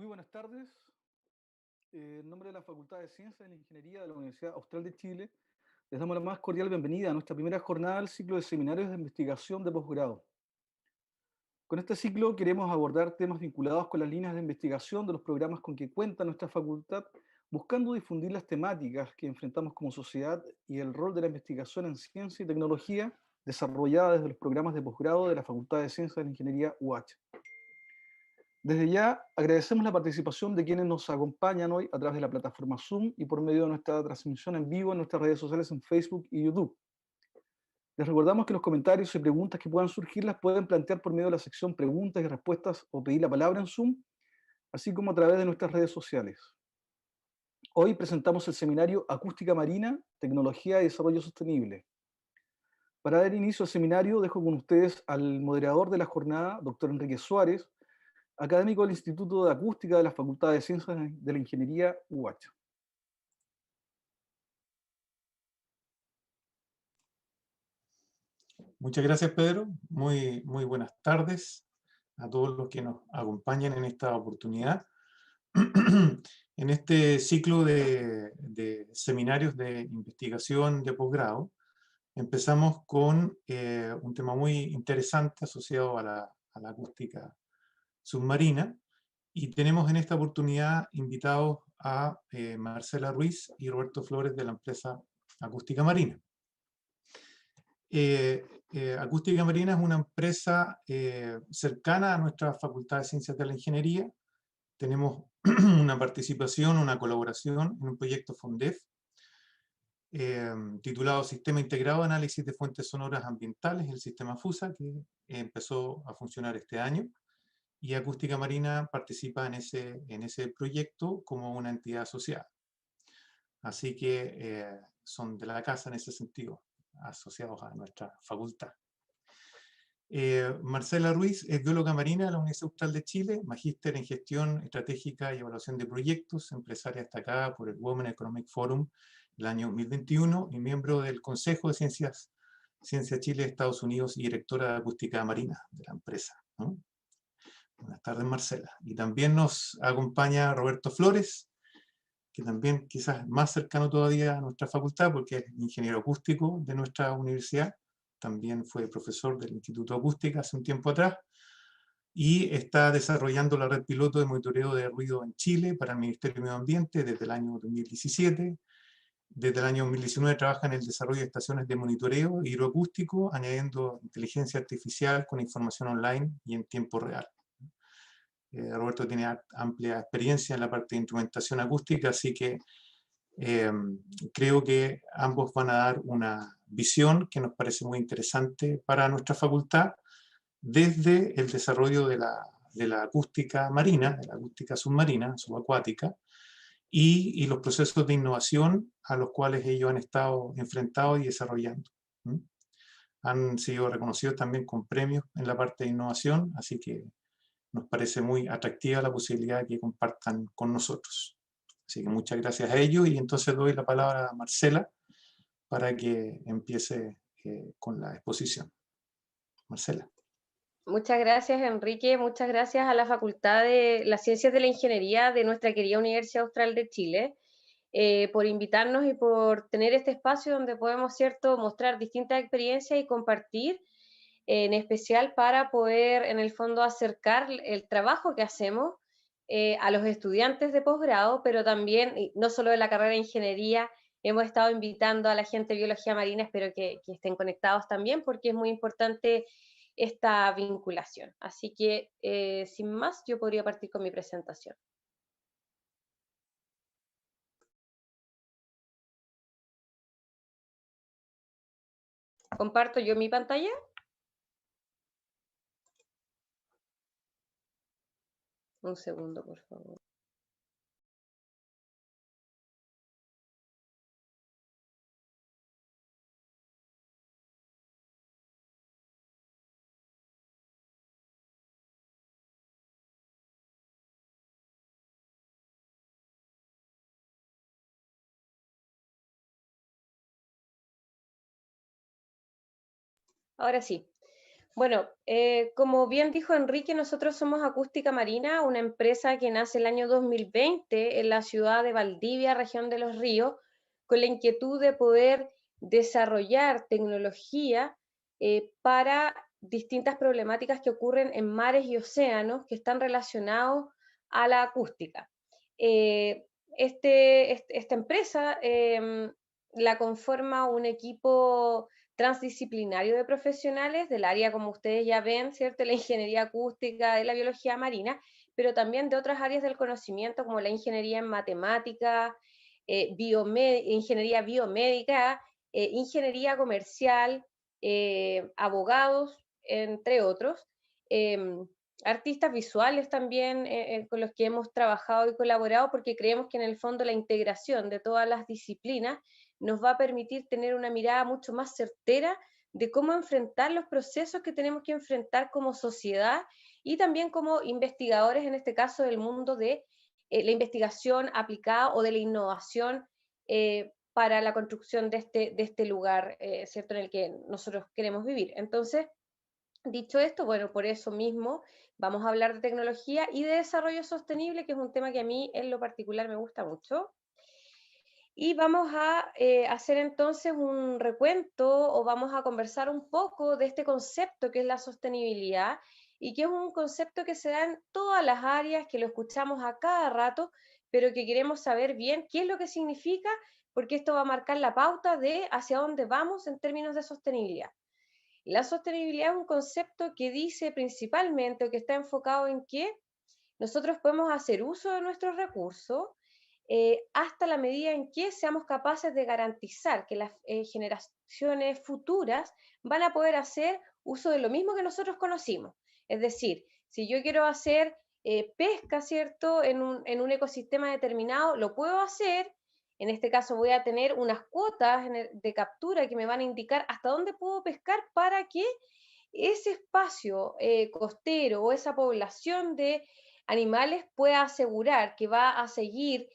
Muy buenas tardes. En nombre de la Facultad de Ciencias y Ingeniería de la Universidad Austral de Chile, les damos la más cordial bienvenida a nuestra primera jornada del ciclo de seminarios de investigación de posgrado. Con este ciclo queremos abordar temas vinculados con las líneas de investigación de los programas con que cuenta nuestra facultad, buscando difundir las temáticas que enfrentamos como sociedad y el rol de la investigación en ciencia y tecnología desarrollada desde los programas de posgrado de la Facultad de Ciencias y Ingeniería UH. Desde ya agradecemos la participación de quienes nos acompañan hoy a través de la plataforma Zoom y por medio de nuestra transmisión en vivo en nuestras redes sociales en Facebook y YouTube. Les recordamos que los comentarios y preguntas que puedan surgir las pueden plantear por medio de la sección preguntas y respuestas o pedir la palabra en Zoom, así como a través de nuestras redes sociales. Hoy presentamos el seminario Acústica Marina, Tecnología y Desarrollo Sostenible. Para dar inicio al seminario dejo con ustedes al moderador de la jornada, doctor Enrique Suárez, académico del Instituto de Acústica de la Facultad de Ciencias de la Ingeniería UH. Muchas gracias, Pedro. Muy buenas tardes a todos los que nos acompañan en esta oportunidad. En este ciclo de seminarios de investigación de posgrado, empezamos con un tema muy interesante asociado a la acústica submarina, y tenemos en esta oportunidad invitados a Marcela Ruiz y Roberto Flores de la empresa Acústica Marina. Acústica Marina es una empresa cercana a nuestra Facultad de Ciencias de la Ingeniería. Tenemos una participación, una colaboración en un proyecto FONDEF titulado Sistema Integrado de Análisis de Fuentes Sonoras Ambientales, el sistema FUSA, que empezó a funcionar este año. Y Acústica Marina participa en ese proyecto como una entidad asociada. Así que son de la casa en ese sentido, asociados a nuestra facultad. Marcela Ruiz es bióloga marina de la Universidad Austral de Chile, magíster en gestión estratégica y evaluación de proyectos, empresaria destacada por el Women Economic Forum el año 2021 y miembro del Consejo de Ciencia Chile de Estados Unidos y directora de Acústica Marina de la empresa, ¿no? Buenas tardes, Marcela. Y también nos acompaña Roberto Flores, que también quizás más cercano todavía a nuestra facultad, porque es ingeniero acústico de nuestra universidad, también fue profesor del Instituto de Acústica hace un tiempo atrás, y está desarrollando la red piloto de monitoreo de ruido en Chile para el Ministerio de Medio Ambiente desde el año 2017. Desde el año 2019 trabaja en el desarrollo de estaciones de monitoreo hidroacústico, añadiendo inteligencia artificial con información online y en tiempo real. Roberto tiene amplia experiencia en la parte de instrumentación acústica, así que creo que ambos van a dar una visión que nos parece muy interesante para nuestra facultad desde el desarrollo de la acústica marina, de la acústica submarina, subacuática, y los procesos de innovación a los cuales ellos han estado enfrentados y desarrollando. Han sido reconocidos también con premios en la parte de innovación, así que nos parece muy atractiva la posibilidad de que compartan con nosotros. Así que muchas gracias a ellos, y entonces doy la palabra a Marcela para que empiece con la exposición. Marcela. Muchas gracias, Enrique. Muchas gracias a la Facultad de las Ciencias de la Ingeniería de nuestra querida Universidad Austral de Chile por invitarnos y por tener este espacio donde podemos, ¿cierto?, mostrar distintas experiencias y compartir, en especial para poder, en el fondo, acercar el trabajo que hacemos a los estudiantes de posgrado, pero también, no solo de la carrera de Ingeniería, hemos estado invitando a la gente de Biología Marina, espero que estén conectados también, porque es muy importante esta vinculación. Así que, sin más, yo podría partir con mi presentación. ¿Comparto yo mi pantalla? Un segundo, por favor. Ahora sí. Bueno, como bien dijo Enrique, nosotros somos Acústica Marina, una empresa que nace el año 2020 en la ciudad de Valdivia, región de Los Ríos, con la inquietud de poder desarrollar tecnología para distintas problemáticas que ocurren en mares y océanos que están relacionados a la acústica. Esta empresa la conforma un equipo transdisciplinario de profesionales del área, como ustedes ya ven, ¿cierto? La ingeniería acústica, de la biología marina, pero también de otras áreas del conocimiento, como la ingeniería en matemática, ingeniería biomédica, ingeniería comercial, abogados, entre otros. Artistas visuales también con los que hemos trabajado y colaborado, porque creemos que en el fondo la integración de todas las disciplinas nos va a permitir tener una mirada mucho más certera de cómo enfrentar los procesos que tenemos que enfrentar como sociedad y también como investigadores, en este caso del mundo de la investigación aplicada o de la innovación para la construcción de este lugar, ¿cierto?, en el que nosotros queremos vivir. Entonces, dicho esto, bueno, por eso mismo vamos a hablar de tecnología y de desarrollo sostenible, que es un tema que a mí en lo particular me gusta mucho. Y vamos a hacer entonces un recuento o vamos a conversar un poco de este concepto que es la sostenibilidad y que es un concepto que se da en todas las áreas, que lo escuchamos a cada rato, pero que queremos saber bien qué es lo que significa, porque esto va a marcar la pauta de hacia dónde vamos en términos de sostenibilidad. La sostenibilidad es un concepto que dice principalmente o que está enfocado en que nosotros podemos hacer uso de nuestros recursos hasta la medida en que seamos capaces de garantizar que las generaciones futuras van a poder hacer uso de lo mismo que nosotros conocimos. Es decir, si yo quiero hacer pesca, ¿cierto?, en un ecosistema determinado, lo puedo hacer. En este caso voy a tener unas cuotas de captura que me van a indicar hasta dónde puedo pescar para que ese espacio costero o esa población de animales pueda asegurar que va a seguir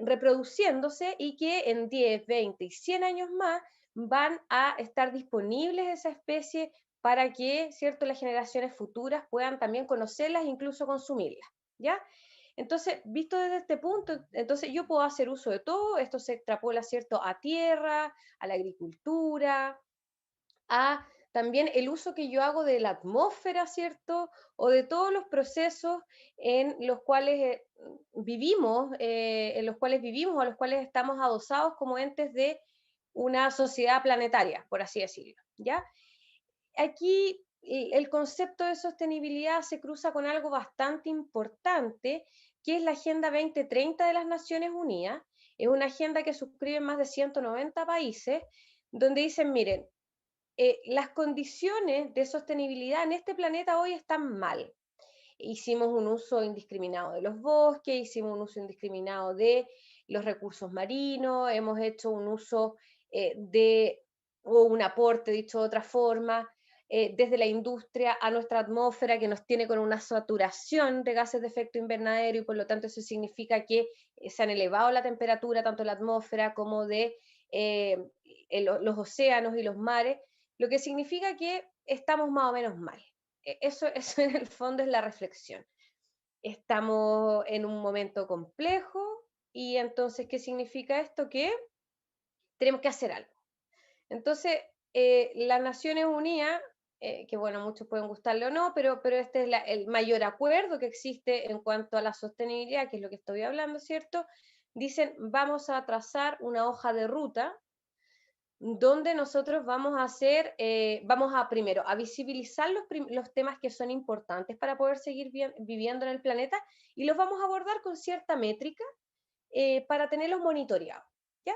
reproduciéndose y que en 10, 20 y 100 años más van a estar disponibles esa especie para que, ¿cierto?, las generaciones futuras puedan también conocerlas e incluso consumirlas, ¿ya? Entonces, visto desde este punto, entonces yo puedo hacer uso de todo, esto se extrapola, ¿cierto?, a tierra, a la agricultura, a también el uso que yo hago de la atmósfera, ¿cierto? O de todos los procesos en los cuales vivimos, o a los cuales estamos adosados como entes de una sociedad planetaria, por así decirlo, ¿ya? Aquí el concepto de sostenibilidad se cruza con algo bastante importante, que es la Agenda 2030 de las Naciones Unidas. Es una agenda que suscriben más de 190 países, donde dicen, miren, las condiciones de sostenibilidad en este planeta hoy están mal. Hicimos un uso indiscriminado de los bosques, hicimos un uso indiscriminado de los recursos marinos, hemos hecho un uso o un aporte, dicho de otra forma, desde la industria a nuestra atmósfera, que nos tiene con una saturación de gases de efecto invernadero, y por lo tanto eso significa que se han elevado la temperatura tanto de la atmósfera como de los océanos y los mares, lo que significa que estamos más o menos mal. Eso en el fondo es la reflexión. Estamos en un momento complejo y entonces, ¿qué significa esto? Que tenemos que hacer algo. Entonces, las Naciones Unidas, que bueno, muchos pueden gustarle o no, pero este es el mayor acuerdo que existe en cuanto a la sostenibilidad, que es lo que estoy hablando, ¿cierto? Dicen, vamos a trazar una hoja de ruta donde nosotros vamos a hacer, vamos a primero a visibilizar los temas que son importantes para poder seguir viviendo en el planeta, y los vamos a abordar con cierta métrica para tenerlos monitoreados, ¿ya?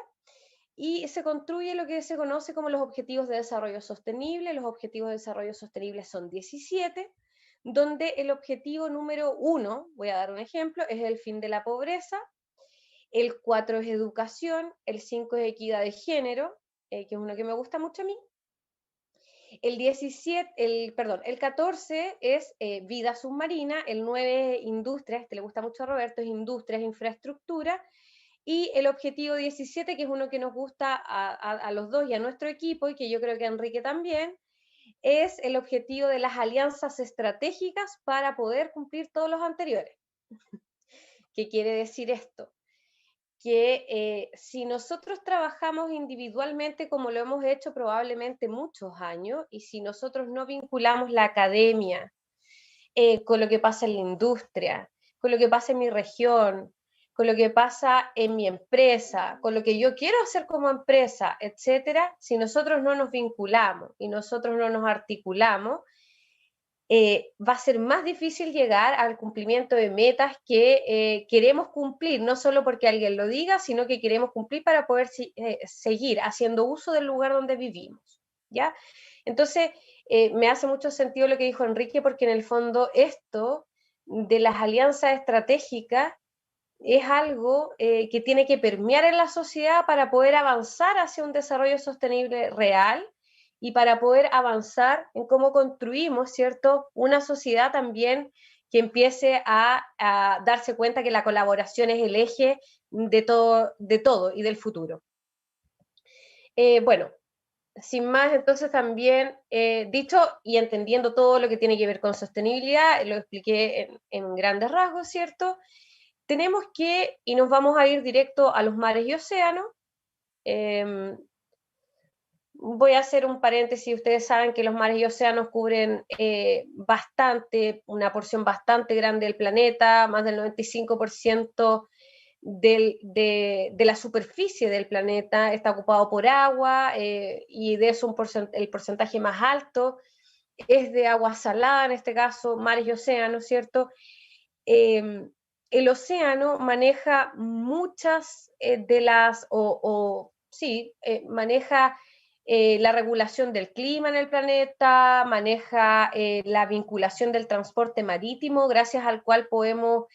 Y se construye lo que se conoce como los Objetivos de Desarrollo Sostenible. Los Objetivos de Desarrollo Sostenible son 17, donde el objetivo número 1, voy a dar un ejemplo, es el fin de la pobreza. El 4 es educación, el 5 es equidad de género, que es uno que me gusta mucho a mí. El 14 es vida submarina, el 9 es industria, este le gusta mucho a Roberto, es industrias, infraestructura, y el objetivo 17, que es uno que nos gusta a los dos y a nuestro equipo, y que yo creo que a Enrique también, es el objetivo de las alianzas estratégicas para poder cumplir todos los anteriores. ¿Qué quiere decir esto? Que si nosotros trabajamos individualmente como lo hemos hecho probablemente muchos años, y si nosotros no vinculamos la academia con lo que pasa en la industria, con lo que pasa en mi región, con lo que pasa en mi empresa, con lo que yo quiero hacer como empresa, etcétera, si nosotros no nos vinculamos y nosotros no nos articulamos, va a ser más difícil llegar al cumplimiento de metas que queremos cumplir, no solo porque alguien lo diga, sino que queremos cumplir para poder seguir haciendo uso del lugar donde vivimos, ¿ya? Entonces, me hace mucho sentido lo que dijo Enrique, porque en el fondo esto de las alianzas estratégicas es algo que tiene que permear en la sociedad para poder avanzar hacia un desarrollo sostenible real y para poder avanzar en cómo construimos, ¿cierto?, una sociedad también que empiece a darse cuenta que la colaboración es el eje de todo y del futuro. Bueno, sin más, entonces también dicho y entendiendo todo lo que tiene que ver con sostenibilidad, lo expliqué en grandes rasgos, ¿cierto? Tenemos que, y nos vamos a ir directo a los mares y océanos. Voy a hacer un paréntesis. Ustedes saben que los mares y océanos cubren una porción bastante grande del planeta, más del 95% de la superficie del planeta está ocupado por agua, y de eso el porcentaje más alto es de agua salada, en este caso mares y océanos, ¿cierto? El océano maneja muchas maneja la regulación del clima en el planeta, maneja la vinculación del transporte marítimo, gracias al cual podemos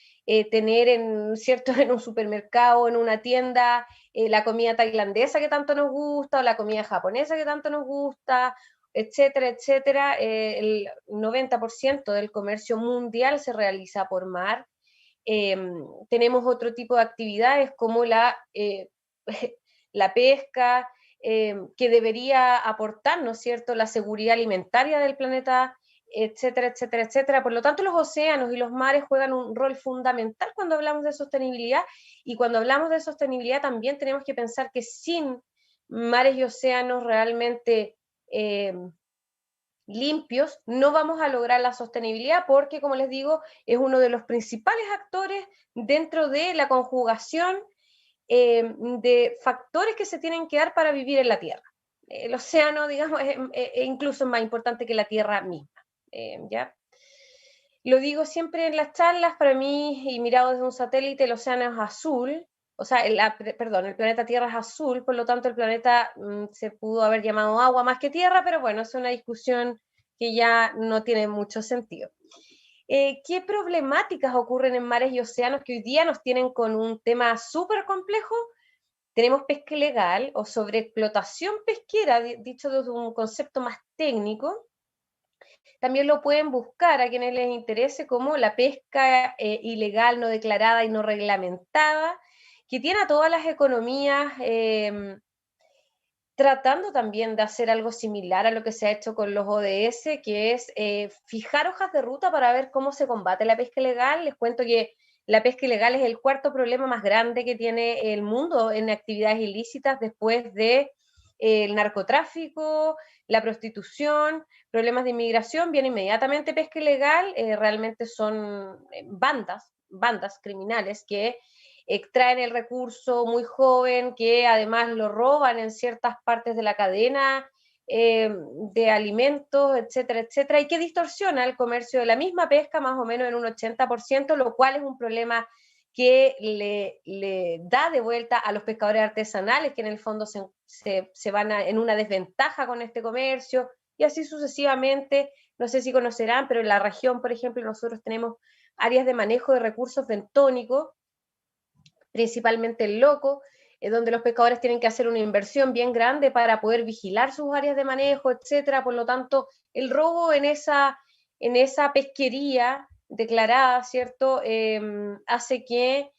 tener ¿cierto?, en un supermercado, en una tienda, la comida tailandesa que tanto nos gusta, o la comida japonesa que tanto nos gusta, etcétera, etcétera. El 90% del comercio mundial se realiza por mar. Tenemos otro tipo de actividades como la pesca, que debería aportarnos, ¿cierto?, la seguridad alimentaria del planeta, etcétera, etcétera, etcétera. Por lo tanto, los océanos y los mares juegan un rol fundamental cuando hablamos de sostenibilidad, y cuando hablamos de sostenibilidad también tenemos que pensar que sin mares y océanos realmente limpios, no vamos a lograr la sostenibilidad, porque, como les digo, es uno de los principales actores dentro de la conjugación de factores que se tienen que dar para vivir en la Tierra. El océano, digamos, es incluso más importante que la Tierra misma, ¿ya? Lo digo siempre en las charlas, para mí, y mirado desde un satélite, el océano es azul, o sea, el planeta Tierra es azul, por lo tanto el planeta se pudo haber llamado agua más que tierra, pero bueno, es una discusión que ya no tiene mucho sentido. ¿Qué problemáticas ocurren en mares y océanos que hoy día nos tienen con un tema súper complejo? Tenemos pesca ilegal o sobreexplotación pesquera, dicho desde un concepto más técnico. También lo pueden buscar a quienes les interese como la pesca ilegal, no declarada y no reglamentada, que tiene a todas las economías tratando también de hacer algo similar a lo que se ha hecho con los ODS, que es fijar hojas de ruta para ver cómo se combate la pesca ilegal. Les cuento que la pesca ilegal es el cuarto problema más grande que tiene el mundo en actividades ilícitas, después de el narcotráfico, la prostitución, problemas de inmigración. Viene inmediatamente pesca ilegal. Realmente son bandas criminales que extraen el recurso muy joven, que además lo roban en ciertas partes de la cadena de alimentos, etcétera, etcétera, y que distorsiona el comercio de la misma pesca más o menos en un 80%, lo cual es un problema que le da de vuelta a los pescadores artesanales, que en el fondo se van en una desventaja con este comercio, y así sucesivamente. No sé si conocerán, pero en la región, por ejemplo, nosotros tenemos áreas de manejo de recursos bentónicos, principalmente el loco, donde los pescadores tienen que hacer una inversión bien grande para poder vigilar sus áreas de manejo, etcétera. Por lo tanto, el robo en esa pesquería declarada, ¿cierto?, hace que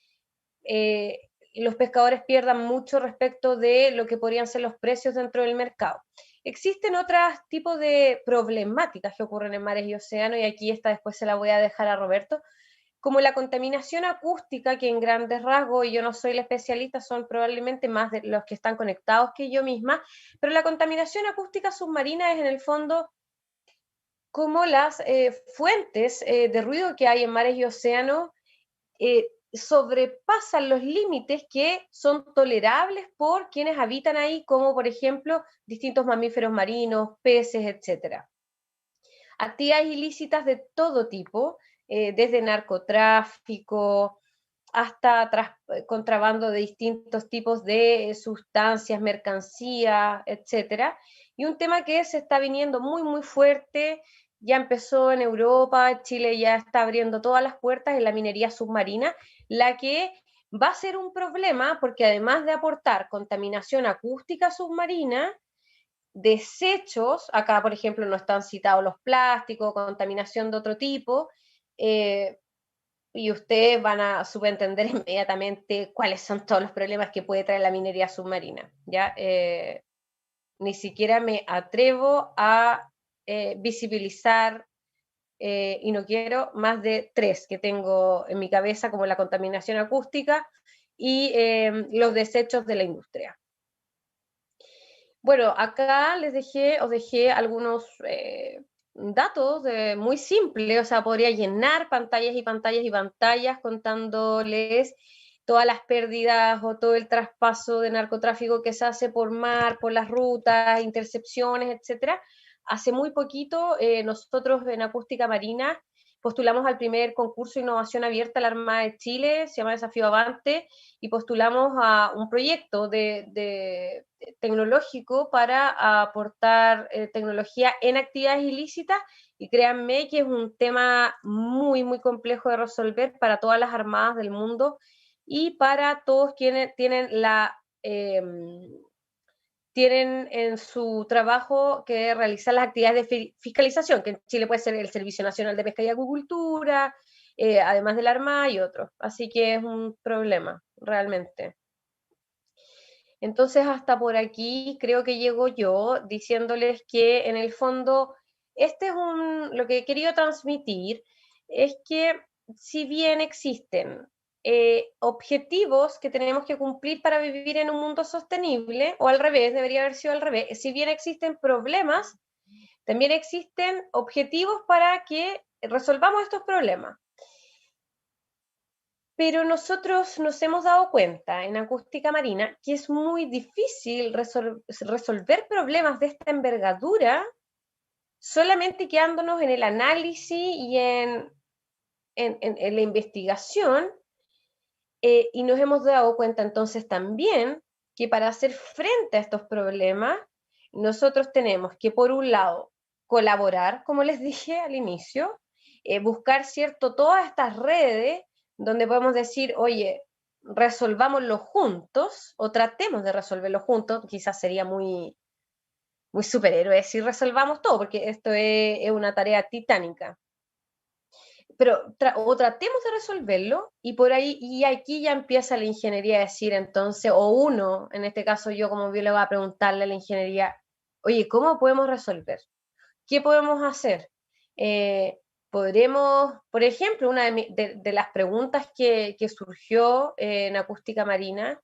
los pescadores pierdan mucho respecto de lo que podrían ser los precios dentro del mercado. Existen otros tipos de problemáticas que ocurren en mares y océanos, y aquí esta después se la voy a dejar a Roberto, como la contaminación acústica, que en grandes rasgos, y yo no soy la especialista, son probablemente más de los que están conectados que yo misma, pero la contaminación acústica submarina es en el fondo como las fuentes de ruido que hay en mares y océanos sobrepasan los límites que son tolerables por quienes habitan ahí, como por ejemplo distintos mamíferos marinos, peces, etc. Actividades ilícitas de todo tipo, desde narcotráfico hasta contrabando de distintos tipos de sustancias, mercancías, etc. Y un tema que se está viniendo muy, muy fuerte, ya empezó en Europa, Chile ya está abriendo todas las puertas en la minería submarina, la que va a ser un problema porque además de aportar contaminación acústica submarina, desechos, acá por ejemplo no están citados los plásticos, contaminación de otro tipo, y ustedes van a subentender inmediatamente cuáles son todos los problemas que puede traer la minería submarina, ¿ya? Ni siquiera me atrevo a visibilizar, y no quiero más de 3 que tengo en mi cabeza, como la contaminación acústica y los desechos de la industria. Bueno, acá os dejé algunos datos muy simples, o sea, podría llenar pantallas y pantallas y pantallas contándoles todas las pérdidas o todo el traspaso de narcotráfico que se hace por mar, por las rutas, intercepciones, etcétera. Hace muy poquito nosotros en Acústica Marina postulamos al primer concurso de innovación abierta de la Armada de Chile, se llama Desafío Avante, y postulamos a un proyecto tecnológico para aportar tecnología en actividades ilícitas, y créanme que es un tema muy, muy complejo de resolver para todas las armadas del mundo y para todos quienes tienen tienen en su trabajo que realizar las actividades de fiscalización, que en Chile puede ser el Servicio Nacional de Pesca y Acuicultura, además de la Armada y otros. Así que es un problema, realmente. Entonces, hasta por aquí creo que llego yo diciéndoles que en el fondo, lo que he querido transmitir es que si bien existen objetivos que tenemos que cumplir para vivir en un mundo sostenible, o al revés, debería haber sido al revés, si bien existen problemas, también existen objetivos para que resolvamos estos problemas. Pero nosotros nos hemos dado cuenta en Acústica Marina que es muy difícil resolver problemas de esta envergadura solamente quedándonos en el análisis y en la investigación, y nos hemos dado cuenta entonces también que para hacer frente a estos problemas nosotros tenemos que, por un lado, colaborar, como les dije al inicio, buscar, ¿cierto?, todas estas redes donde podemos decir, oye, resolvámoslo juntos, o tratemos de resolverlo juntos. Quizás sería muy, muy superhéroe decir resolvamos todo, porque esto es una tarea titánica. Pero tratemos de resolverlo, y por ahí, y aquí ya empieza la ingeniería a decir entonces, o uno, en este caso yo como biólogo, a preguntarle a la ingeniería, oye, ¿cómo podemos resolver? ¿Qué podemos hacer? Podremos, por ejemplo, una de las preguntas que surgió en Acústica Marina,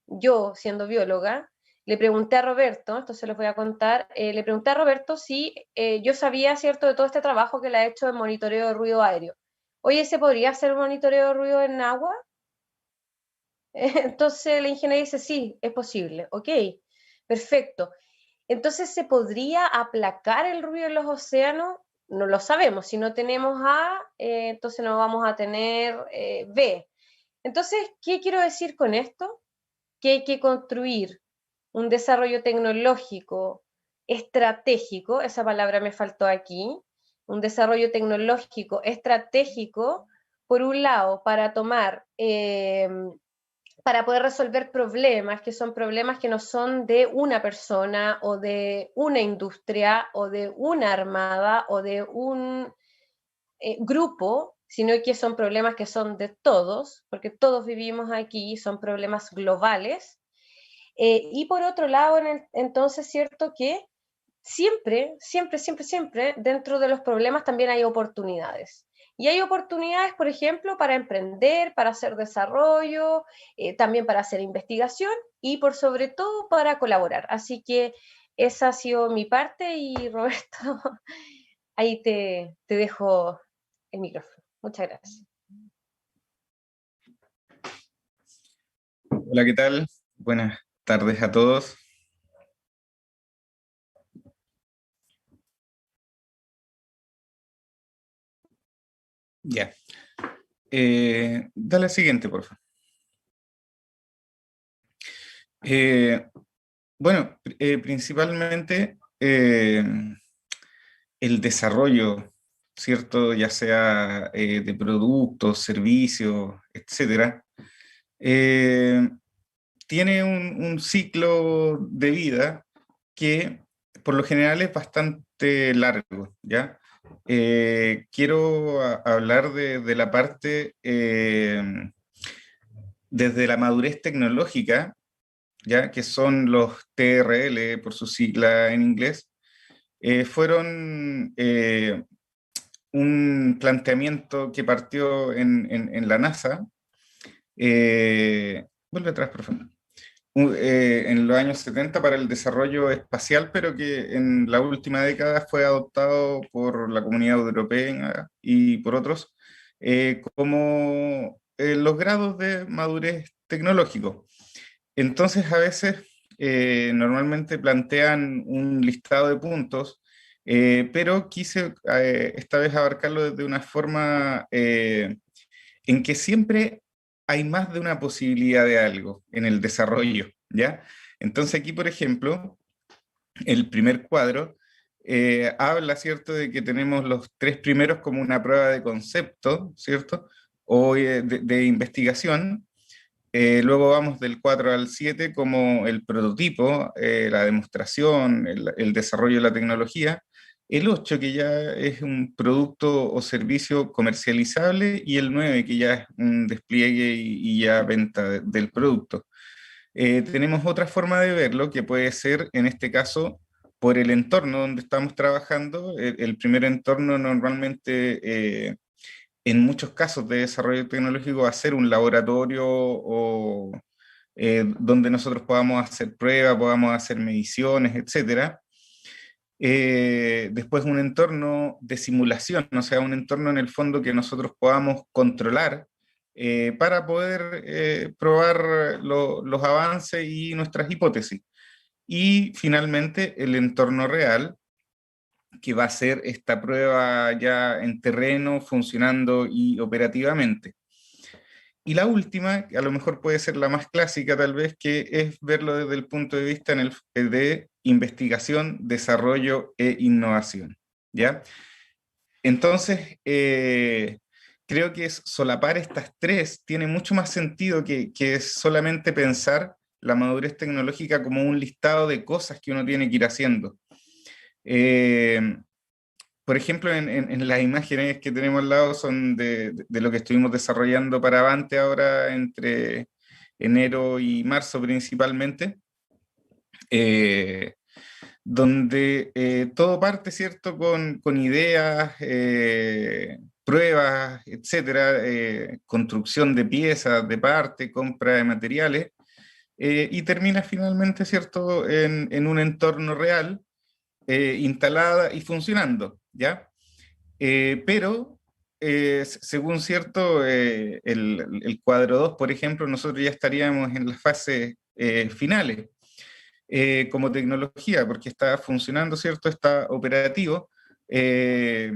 yo siendo bióloga, le pregunté a Roberto, esto se los voy a contar, le pregunté a Roberto si yo sabía, ¿cierto?, de todo este trabajo que le ha hecho en monitoreo de ruido aéreo. Oye, ¿se podría hacer un monitoreo de ruido en agua? Entonces la ingeniera dice, sí, es posible. Ok, perfecto. Entonces, ¿se podría aplacar el ruido en los océanos? No lo sabemos. Si no tenemos A, entonces no vamos a tener B. Entonces, ¿qué quiero decir con esto? Que hay que construir un desarrollo tecnológico estratégico, esa palabra me faltó aquí, un desarrollo tecnológico estratégico, por un lado, para para poder resolver problemas, que son problemas que no son de una persona o de una industria o de una armada o de un grupo, sino que son problemas que son de todos, porque todos vivimos aquí, son problemas globales. Y por otro lado, entonces, cierto que siempre, siempre, siempre, siempre, dentro de los problemas también hay oportunidades. Y hay oportunidades, por ejemplo, para emprender, para hacer desarrollo, también para hacer investigación y por sobre todo para colaborar. Así que esa ha sido mi parte y Roberto, ahí te dejo el micrófono. Muchas gracias. Hola, ¿qué tal? Buenas tardes a todos. Ya. Dale al siguiente, por favor. Bueno, principalmente el desarrollo, ¿cierto? Ya sea de productos, servicios, etcétera, tiene un ciclo de vida que por lo general es bastante largo, ¿ya? Quiero hablar de la parte desde la madurez tecnológica, ¿ya? Que son los TRL, por su sigla en inglés, fueron un planteamiento que partió en la NASA. Vuelve atrás, por favor. En los años 70 para el desarrollo espacial, pero que en la última década fue adoptado por la Comunidad Europea y por otros como los grados de madurez tecnológico. Entonces, a veces, normalmente plantean un listado de puntos, pero quise esta vez abarcarlo desde una forma en que siempre hay más de una posibilidad de algo en el desarrollo, ¿ya? Entonces aquí, por ejemplo, el primer cuadro habla, ¿cierto?, de que tenemos los tres primeros como una prueba de concepto, ¿cierto?, o de investigación. Luego vamos del 4 al 7 como el prototipo, la demostración, el desarrollo de la tecnología. El 8 que ya es un producto o servicio comercializable, y el 9 que ya es un despliegue y ya venta del producto. Tenemos otra forma de verlo que puede ser, en este caso, por el entorno donde estamos trabajando. El primer entorno normalmente en muchos casos de desarrollo tecnológico va a ser un laboratorio o donde nosotros podamos hacer pruebas, podamos hacer mediciones, etc. Después un entorno de simulación, o sea, un entorno en el fondo que nosotros podamos controlar para poder probar los avances y nuestras hipótesis. Y finalmente el entorno real, que va a ser esta prueba ya en terreno, funcionando y operativamente. Y la última, que a lo mejor puede ser la más clásica tal vez, que es verlo desde el punto de vista de investigación, desarrollo e innovación, ¿ya? Entonces, creo que solapar estas tres tiene mucho más sentido que solamente pensar la madurez tecnológica como un listado de cosas que uno tiene que ir haciendo. Por ejemplo, en las imágenes que tenemos al lado son de lo que estuvimos desarrollando para Avante ahora entre enero y marzo principalmente, donde todo parte, ¿cierto?, con ideas, pruebas, etcétera, construcción de piezas, de partes, compra de materiales, y termina finalmente, ¿cierto?, en un entorno real, instalada y funcionando, ¿ya? Pero, según cierto, el cuadro 2, por ejemplo, nosotros ya estaríamos en las fases finales como tecnología, porque está funcionando, ¿cierto? Está operativo, eh,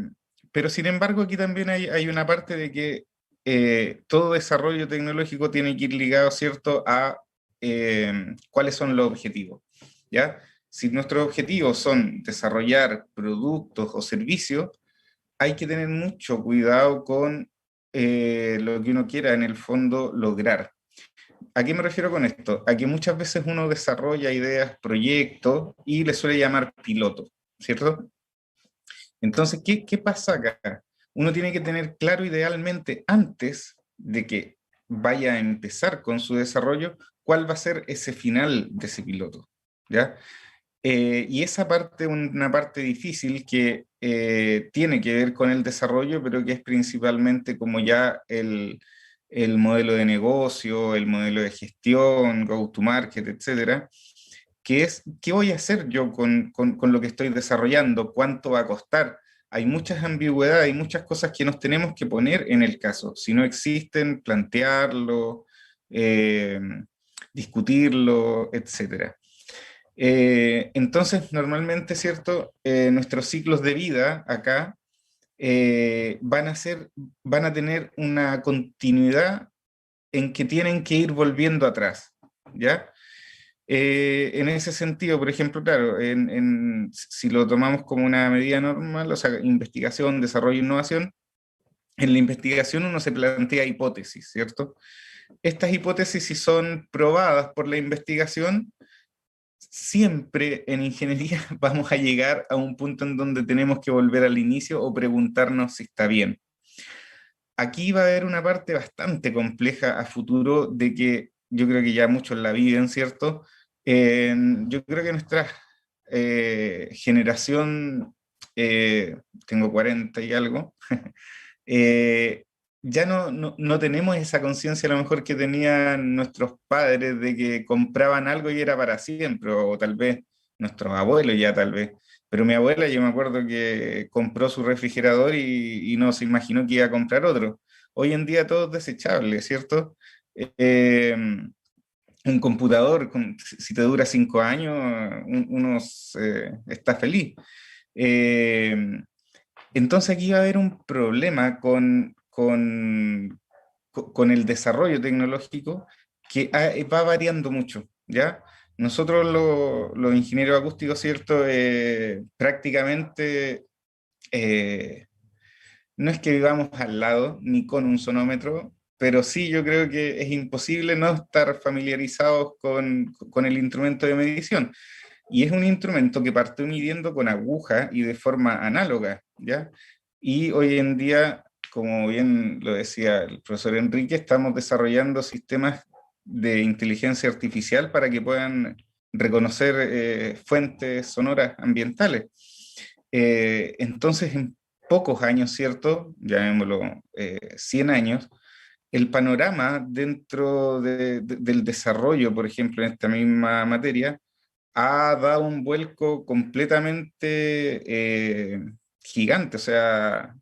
pero sin embargo aquí también hay una parte de que todo desarrollo tecnológico tiene que ir ligado, ¿cierto?, a cuáles son los objetivos, ¿ya? Si nuestros objetivos son desarrollar productos o servicios, hay que tener mucho cuidado con lo que uno quiera en el fondo lograr. ¿A qué me refiero con esto? A que muchas veces uno desarrolla ideas, proyectos y le suele llamar piloto, ¿cierto? Entonces, ¿qué pasa acá? Uno tiene que tener claro idealmente antes de que vaya a empezar con su desarrollo cuál va a ser ese final de ese piloto, ¿ya? Y esa parte, una parte difícil que tiene que ver con el desarrollo, pero que es principalmente como ya el modelo de negocio, el modelo de gestión, go-to-market, etcétera, que es, ¿qué voy a hacer yo con lo que estoy desarrollando? ¿Cuánto va a costar? Hay muchas ambigüedades, hay muchas cosas que nos tenemos que poner en el caso. Si no existen, plantearlo, eh, discutirlo, etcétera. Entonces, normalmente, ¿cierto? Nuestros ciclos de vida acá van a tener una continuidad en que tienen que ir volviendo atrás, ¿ya? En ese sentido, por ejemplo, claro, si lo tomamos como una medida normal, o sea, investigación, desarrollo, innovación, en la investigación uno se plantea hipótesis, ¿cierto? Estas hipótesis, si son probadas por la investigación, siempre en ingeniería vamos a llegar a un punto en donde tenemos que volver al inicio o preguntarnos si está bien. Aquí va a haber una parte bastante compleja a futuro de que yo creo que ya muchos la viven, ¿cierto? Yo creo que nuestra generación, tengo 40 y algo, eh, ya no tenemos esa conciencia a lo mejor que tenían nuestros padres de que compraban algo y era para siempre, o tal vez nuestros abuelos ya tal vez. Pero mi abuela, yo me acuerdo que compró su refrigerador y no se imaginó que iba a comprar otro. Hoy en día todo es desechable, ¿cierto? Eh, un computador, si te dura 5 años, uno está feliz. Eh, entonces aquí va a haber un problema con el desarrollo tecnológico que va variando mucho, ¿ya? Nosotros los ingenieros acústicos, ¿cierto? Prácticamente no es que vivamos al lado ni con un sonómetro, pero sí yo creo que es imposible no estar familiarizados con el instrumento de medición. Y es un instrumento que partió midiendo con aguja y de forma análoga, ¿ya? Y hoy en día, como bien lo decía el profesor Enrique, estamos desarrollando sistemas de inteligencia artificial para que puedan reconocer fuentes sonoras ambientales. Entonces, en pocos años, ¿cierto? Llamémoslo 100 años, el panorama dentro del desarrollo, por ejemplo, en esta misma materia, ha dado un vuelco completamente gigante, o sea,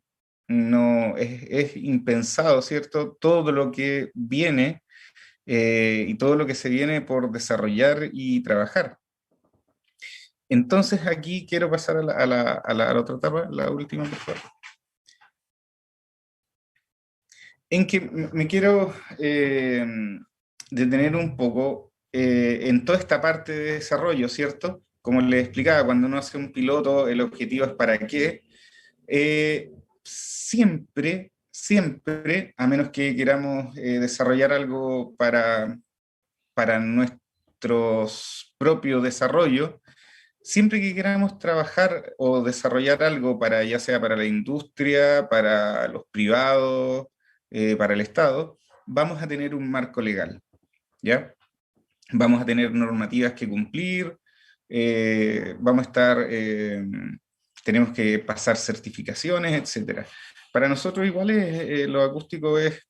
no, es impensado, ¿cierto? Todo lo que viene y todo lo que se viene por desarrollar y trabajar. Entonces aquí quiero pasar a la otra etapa, la última, por favor. En que me quiero detener un poco en toda esta parte de desarrollo, ¿cierto? Como les explicaba, cuando uno hace un piloto, el objetivo es para qué. Siempre, siempre, a menos que queramos desarrollar algo para nuestros propios desarrollos, siempre que queramos trabajar o desarrollar algo para, ya sea para la industria, para los privados, para el Estado, vamos a tener un marco legal, ¿ya? Vamos a tener normativas que cumplir, vamos a estar, tenemos que pasar certificaciones, etc. Para nosotros igual lo acústico es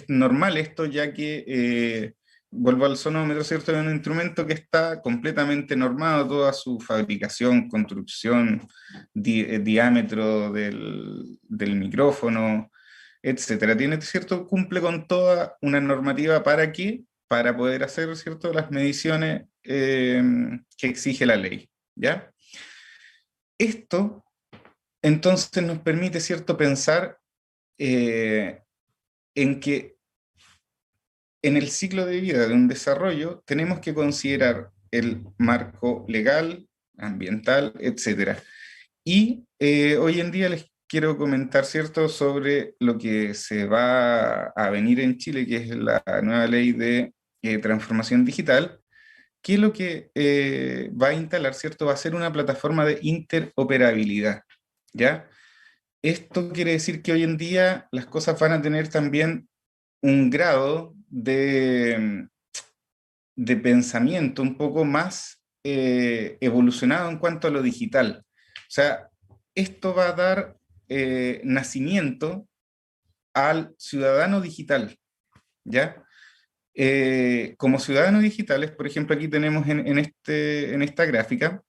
normal esto, ya que vuelvo al sonómetro, ¿cierto? Es un instrumento que está completamente normado, toda su fabricación, construcción, diámetro del micrófono, etcétera. Tiene, ¿cierto? Cumple con toda una normativa para qué, para poder hacer, ¿cierto? Las mediciones que exige la ley, ¿ya? Esto, entonces, nos permite, ¿cierto? Pensar en que en el ciclo de vida de un desarrollo tenemos que considerar el marco legal, ambiental, etcétera. Y hoy en día les quiero comentar, ¿cierto?, sobre lo que se va a venir en Chile, que es la nueva ley de transformación digital, que lo que va a instalar, ¿cierto?, va a ser una plataforma de interoperabilidad, ¿ya? Esto quiere decir que hoy en día las cosas van a tener también un grado de pensamiento un poco más evolucionado en cuanto a lo digital. O sea, esto va a dar nacimiento al ciudadano digital, ¿ya? Como ciudadanos digitales, por ejemplo, aquí tenemos en esta gráfica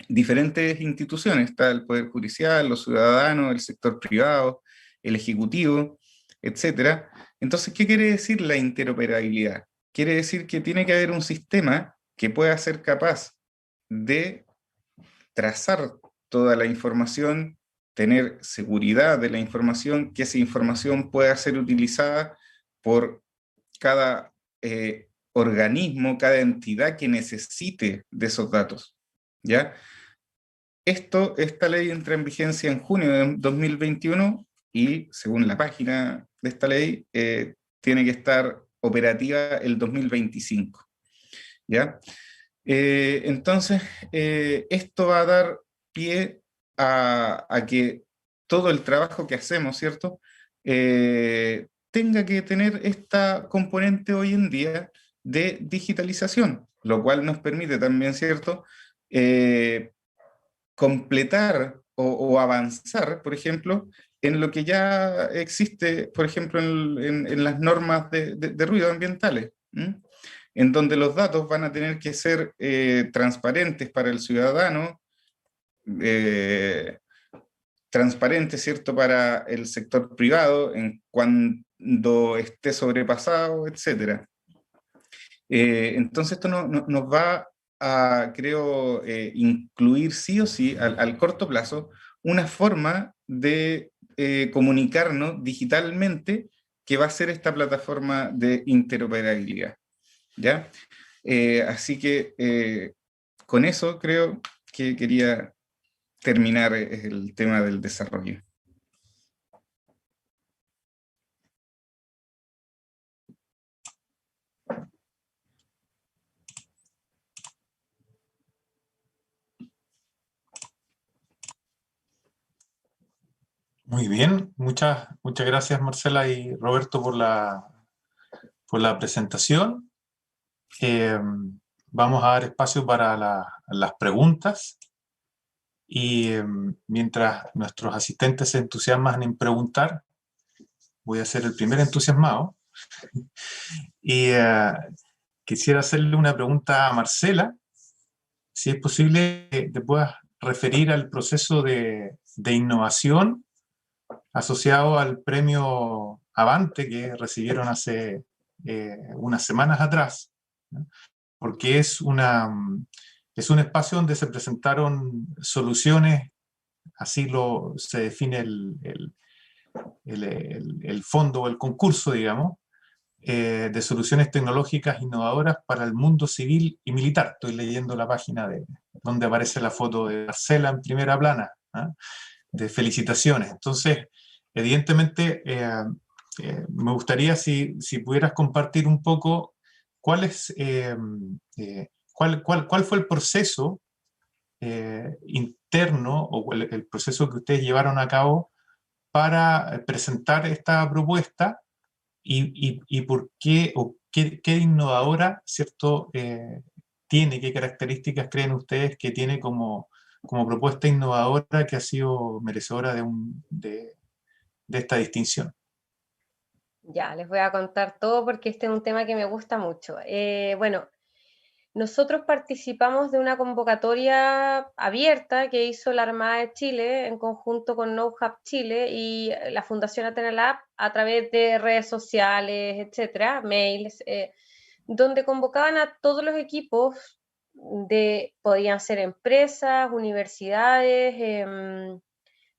diferentes instituciones. Está el Poder Judicial, los ciudadanos, el sector privado, el ejecutivo, etcétera. Entonces, ¿qué quiere decir la interoperabilidad? Quiere decir que tiene que haber un sistema que pueda ser capaz de trazar toda la información, tener seguridad de la información, que esa información pueda ser utilizada por cada organismo, cada entidad que necesite de esos datos, ¿ya? Esta ley entra en vigencia en junio de 2021 y, según la página de esta ley, tiene que estar operativa el 2025, ¿ya? Entonces, esto va a dar pie a que todo el trabajo que hacemos, ¿cierto?, tenga que tener esta componente hoy en día de digitalización, lo cual nos permite también, ¿cierto?, completar o avanzar, por ejemplo, en lo que ya existe, por ejemplo, en las normas de ruido ambientales, en donde los datos van a tener que ser transparentes para el ciudadano, transparentes, ¿cierto?, para el sector privado en cuando esté sobrepasado, etc. Entonces esto nos va a, creo, incluir sí o sí al corto plazo una forma de comunicarnos digitalmente que va a ser esta plataforma de interoperabilidad, ¿ya? Así que con eso creo que quería terminar el tema del desarrollo. Muy bien, muchas gracias Marcela y Roberto por la presentación. Vamos a dar espacio para las preguntas y mientras nuestros asistentes se entusiasman en preguntar, voy a ser el primer entusiasmado y quisiera hacerle una pregunta a Marcela, si es posible te puedas referir al proceso de innovación asociado al premio Avante que recibieron hace unas semanas atrás, ¿no? Porque es un espacio donde se presentaron soluciones, así se define el fondo o el concurso, digamos, de soluciones tecnológicas innovadoras para el mundo civil y militar. Estoy leyendo la página donde aparece la foto de Marcela en primera plana, ¿eh? De felicitaciones. Entonces, evidentemente, me gustaría si pudieras compartir un poco cuál fue el proceso interno o el proceso que ustedes llevaron a cabo para presentar esta propuesta y por qué o qué innovadora, ¿cierto? Tiene, qué características creen ustedes que tiene como propuesta innovadora que ha sido merecedora de esta distinción. Ya, les voy a contar todo porque este es un tema que me gusta mucho. Bueno, nosotros participamos de una convocatoria abierta que hizo la Armada de Chile en conjunto con KnowHub Chile y la Fundación Atenalab a través de redes sociales, etcétera, mails, donde convocaban a todos los equipos podían ser empresas, universidades,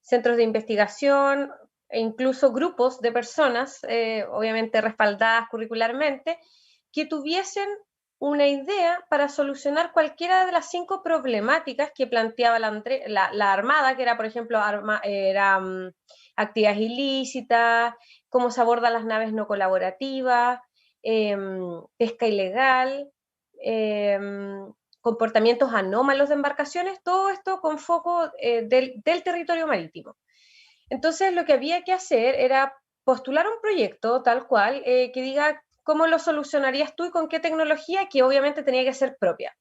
centros de investigación e incluso grupos de personas, obviamente respaldadas curricularmente, que tuviesen una idea para solucionar cualquiera de las 5 problemáticas que planteaba la Armada, que era, por ejemplo, actividades ilícitas, cómo se abordan las naves no colaborativas, pesca ilegal, comportamientos anómalos de embarcaciones, todo esto con foco del territorio marítimo. Entonces, lo que había que hacer era postular un proyecto tal cual que diga cómo lo solucionarías tú y con qué tecnología, que obviamente tenía que ser propia.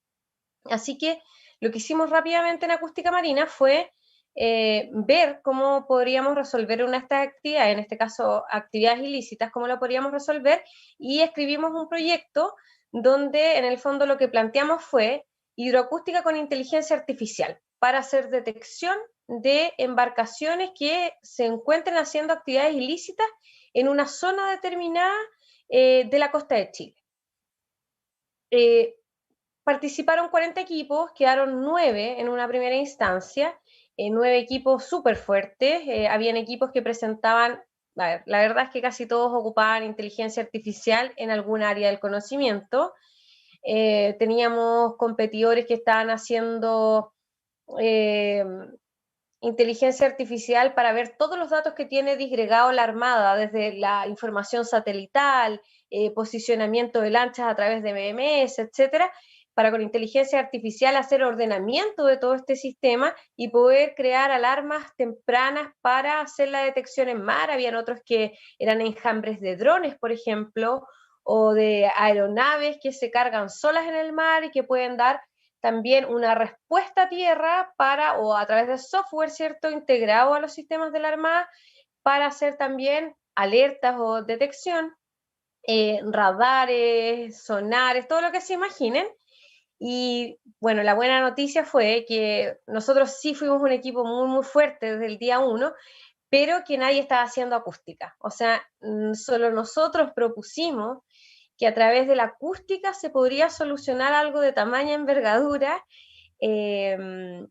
Así que lo que hicimos rápidamente en acústica marina fue ver cómo podríamos resolver una de estas actividades, en este caso actividades ilícitas, cómo lo podríamos resolver, y escribimos un proyecto donde en el fondo lo que planteamos fue hidroacústica con inteligencia artificial para hacer detección de embarcaciones que se encuentren haciendo actividades ilícitas en una zona determinada de la costa de Chile. Participaron 40 equipos, quedaron 9 en una primera instancia, 9 equipos súper fuertes, habían equipos que presentaban, a ver, la verdad es que casi todos ocupaban inteligencia artificial en algún área del conocimiento. Teníamos competidores que estaban haciendo inteligencia artificial para ver todos los datos que tiene disgregado la Armada, desde la información satelital, posicionamiento de lanchas a través de BMS, etcétera, para con inteligencia artificial hacer ordenamiento de todo este sistema y poder crear alarmas tempranas para hacer la detección en mar. Habían otros que eran enjambres de drones, por ejemplo, o de aeronaves que se cargan solas en el mar y que pueden dar también una respuesta a tierra para, o a través de software, ¿cierto?, integrado a los sistemas de la Armada, para hacer también alertas o detección, radares, sonares, todo lo que se imaginen. Y bueno, la buena noticia fue que nosotros sí fuimos un equipo muy, muy fuerte desde el día 1, pero que nadie estaba haciendo acústica. O sea, solo nosotros propusimos que a través de la acústica se podría solucionar algo de tamaña envergadura. Bueno,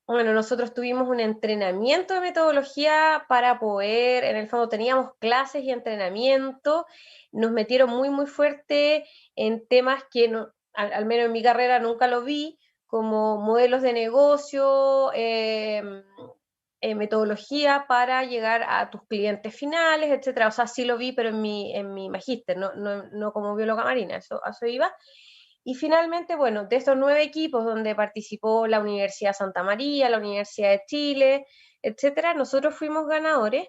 nosotros tuvimos un entrenamiento de metodología para poder, en el fondo teníamos clases y entrenamiento, nos metieron muy, muy fuerte en temas que no, al menos en mi carrera nunca lo vi, como modelos de negocio, metodología para llegar a tus clientes finales, etcétera. O sea, sí lo vi, pero en mi magíster, no como bióloga marina, eso iba. Y finalmente, bueno, de estos 9 equipos donde participó la Universidad Santa María, la Universidad de Chile, etcétera, nosotros fuimos ganadores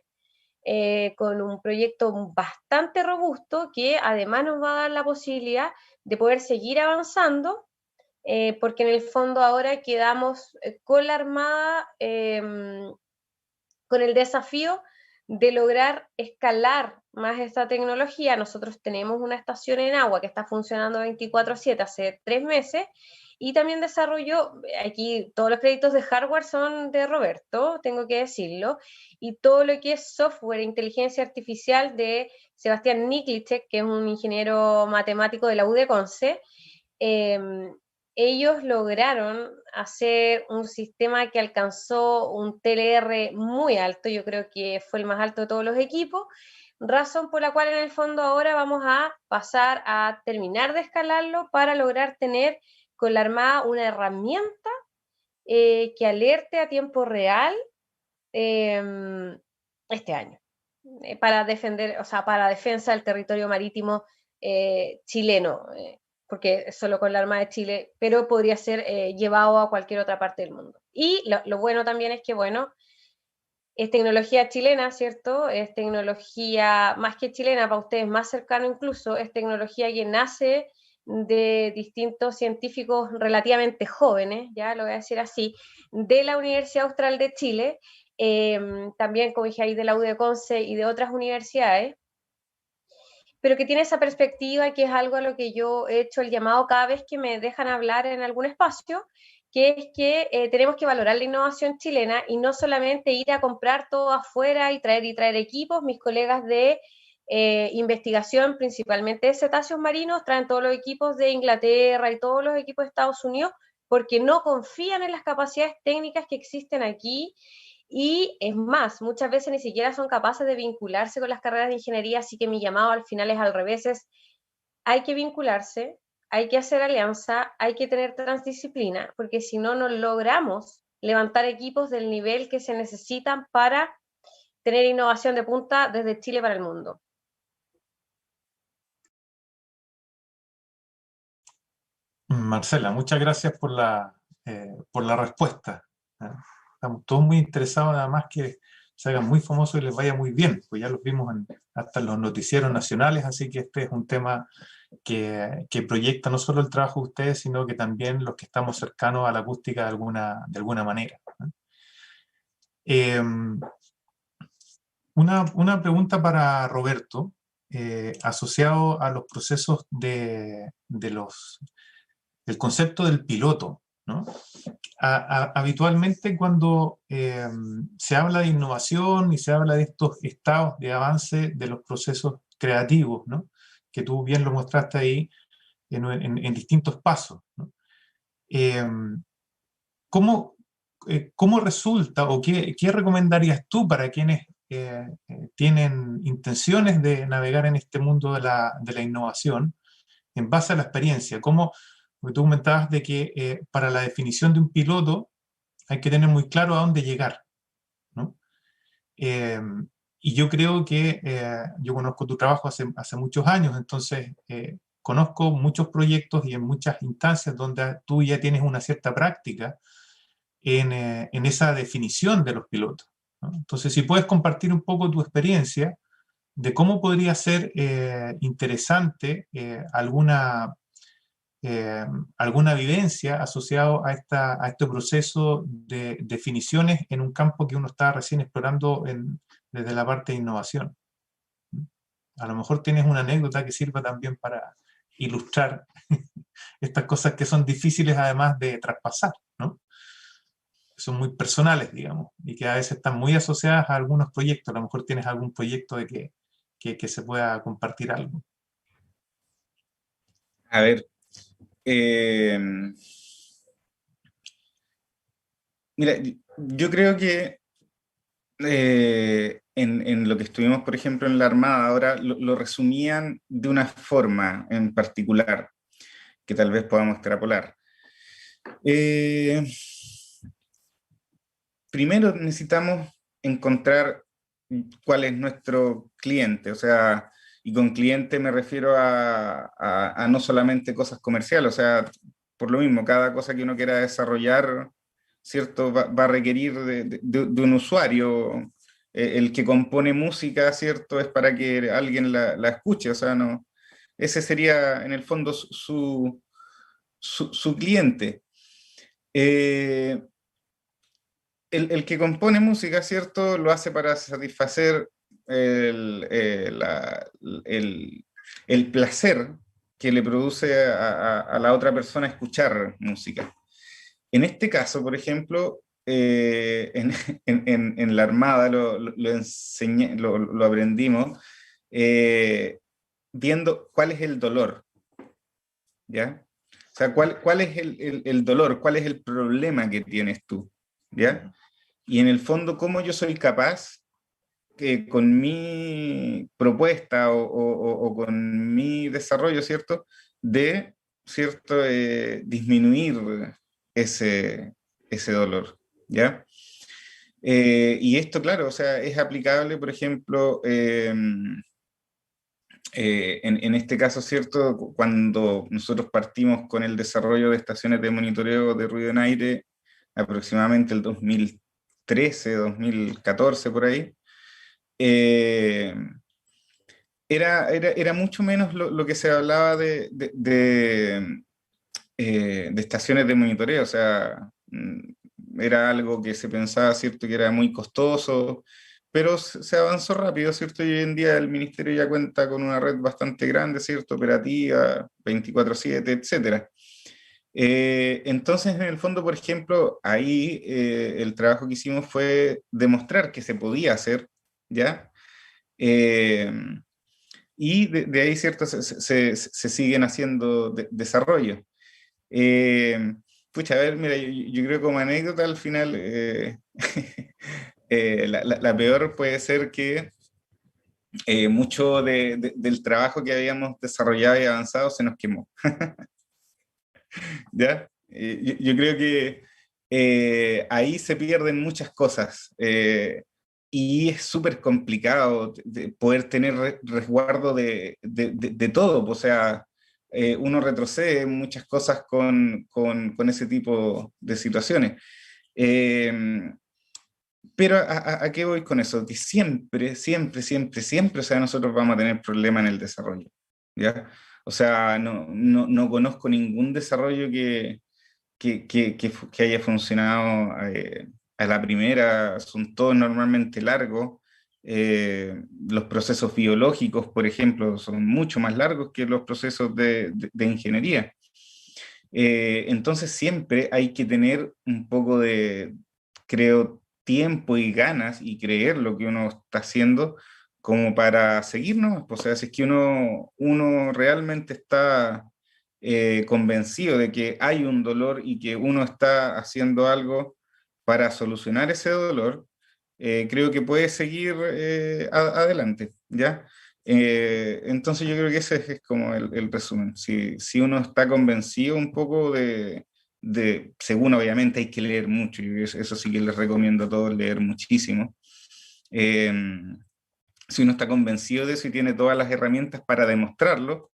con un proyecto bastante robusto que además nos va a dar la posibilidad de poder seguir avanzando, porque en el fondo ahora quedamos con la Armada con el desafío de lograr escalar más esta tecnología. Nosotros tenemos una estación en agua que está funcionando 24/7 hace 3 meses, y también desarrolló, aquí todos los créditos de hardware son de Roberto, tengo que decirlo, y todo lo que es software e inteligencia artificial de Sebastián Niklicek, que es un ingeniero matemático de la U de Conce. Ellos lograron hacer un sistema que alcanzó un TLR muy alto, yo creo que fue el más alto de todos los equipos, razón por la cual en el fondo ahora vamos a pasar a terminar de escalarlo para lograr tener con la Armada una herramienta que alerte a tiempo real este año, para defender, o sea, para defensa del territorio marítimo chileno. Porque es solo con la Armada de Chile, pero podría ser llevado a cualquier otra parte del mundo. Y lo bueno también es que, bueno, es tecnología chilena, ¿cierto? Es tecnología más que chilena, para ustedes más cercano incluso, es tecnología que nace de distintos científicos relativamente jóvenes, ya lo voy a decir así, de la Universidad Austral de Chile, también, como dije ahí, de la U de Conce y de otras universidades, pero que tiene esa perspectiva, que es algo a lo que yo he hecho el llamado cada vez que me dejan hablar en algún espacio, que es que tenemos que valorar la innovación chilena y no solamente ir a comprar todo afuera y traer equipos. Mis colegas de investigación, principalmente de cetáceos marinos, traen todos los equipos de Inglaterra y todos los equipos de Estados Unidos porque no confían en las capacidades técnicas que existen aquí. Y es más, muchas veces ni siquiera son capaces de vincularse con las carreras de ingeniería, así que mi llamado al final es al revés, es hay que vincularse, hay que hacer alianza, hay que tener transdisciplina, porque si no, no logramos levantar equipos del nivel que se necesitan para tener innovación de punta desde Chile para el mundo. Marcela, muchas gracias por la respuesta. Estamos todos muy interesados, nada más que se hagan muy famosos y les vaya muy bien, pues ya los vimos hasta en los noticieros nacionales, así que este es un tema que proyecta no solo el trabajo de ustedes, sino que también los que estamos cercanos a la acústica de alguna manera. Una pregunta para Roberto, asociado a los procesos del concepto del piloto, ¿no? Habitualmente cuando se habla de innovación y se habla de estos estados de avance de los procesos creativos, ¿no? Que tú bien lo mostraste ahí en distintos pasos, ¿no? ¿Cómo resulta o qué recomendarías tú para quienes tienen intenciones de navegar en este mundo de la innovación en base a la experiencia? Porque tú comentabas de que para la definición de un piloto hay que tener muy claro a dónde llegar, ¿no? Y yo creo que yo conozco tu trabajo hace muchos años, entonces conozco muchos proyectos y en muchas instancias donde tú ya tienes una cierta práctica en esa definición de los pilotos, ¿no? Entonces, si puedes compartir un poco tu experiencia de cómo podría ser interesante alguna vivencia asociada a este proceso de definiciones en un campo que uno está recién explorando desde la parte de innovación. A lo mejor tienes una anécdota que sirva también para ilustrar estas cosas que son difíciles además de traspasar, ¿no? Son muy personales, digamos, y que a veces están muy asociadas a algunos proyectos. A lo mejor tienes algún proyecto de que se pueda compartir algo. A ver, mira, yo creo que en lo que estuvimos, por ejemplo, en la Armada, ahora lo resumían de una forma en particular, que tal vez podamos extrapolar. Primero necesitamos encontrar cuál es nuestro cliente, o sea, y con cliente me refiero a no solamente cosas comerciales, o sea, por lo mismo, cada cosa que uno quiera desarrollar, ¿cierto? Va a requerir de un usuario. El que compone música, ¿cierto? Es para que alguien la escuche, o sea, no. Ese sería, en el fondo, su cliente. El que compone música, ¿cierto? Lo hace para satisfacer el placer que le produce a la otra persona escuchar música. En este caso, por ejemplo, en la Armada lo aprendimos viendo cuál es el dolor, ¿ya? O sea, cuál es el dolor, cuál es el problema que tienes tú, ¿ya? Y en el fondo, cómo yo soy capaz que con mi propuesta o con mi desarrollo, ¿cierto? De, ¿cierto? Disminuir ese dolor, ¿ya? Y esto, claro, o sea, es aplicable, por ejemplo, en este caso, ¿cierto? Cuando nosotros partimos con el desarrollo de estaciones de monitoreo de ruido en aire, aproximadamente el 2013, 2014, por ahí, era mucho menos lo que se hablaba de estaciones de monitoreo, o sea, era algo que se pensaba, ¿cierto?, que era muy costoso, pero se avanzó rápido, ¿cierto? Y hoy en día el ministerio ya cuenta con una red bastante grande, ¿cierto?, operativa, 24/7, etcétera. Entonces, en el fondo, por ejemplo, ahí el trabajo que hicimos fue demostrar que se podía hacer, ¿ya? Y de ahí, ¿cierto?, se siguen haciendo desarrollos. Pucha, a ver, mira, yo creo que como anécdota al final, la peor puede ser que mucho del trabajo que habíamos desarrollado y avanzado se nos quemó. ¿Ya? Yo creo que ahí se pierden muchas cosas y es súper complicado poder tener resguardo de todo, o sea, uno retrocede en muchas cosas con ese tipo de situaciones. Pero ¿a qué voy con eso? Que siempre, siempre, siempre, siempre, o sea, nosotros vamos a tener problemas en el desarrollo, ¿ya? O sea, no conozco ningún desarrollo que haya funcionado a la primera. Son todos normalmente largos. Los procesos biológicos, por ejemplo, son mucho más largos que los procesos de ingeniería. Entonces siempre hay que tener un poco de, creo, tiempo y ganas y creer lo que uno está haciendo como para seguirnos. O sea, si es que uno realmente está convencido de que hay un dolor y que uno está haciendo algo para solucionar ese dolor, creo que puede seguir adelante, ¿ya? Entonces yo creo que ese es como el resumen. Si uno está convencido un poco según obviamente hay que leer mucho, y eso sí que les recomiendo a todos leer muchísimo. Eh, si uno está convencido de eso y tiene todas las herramientas para demostrarlo,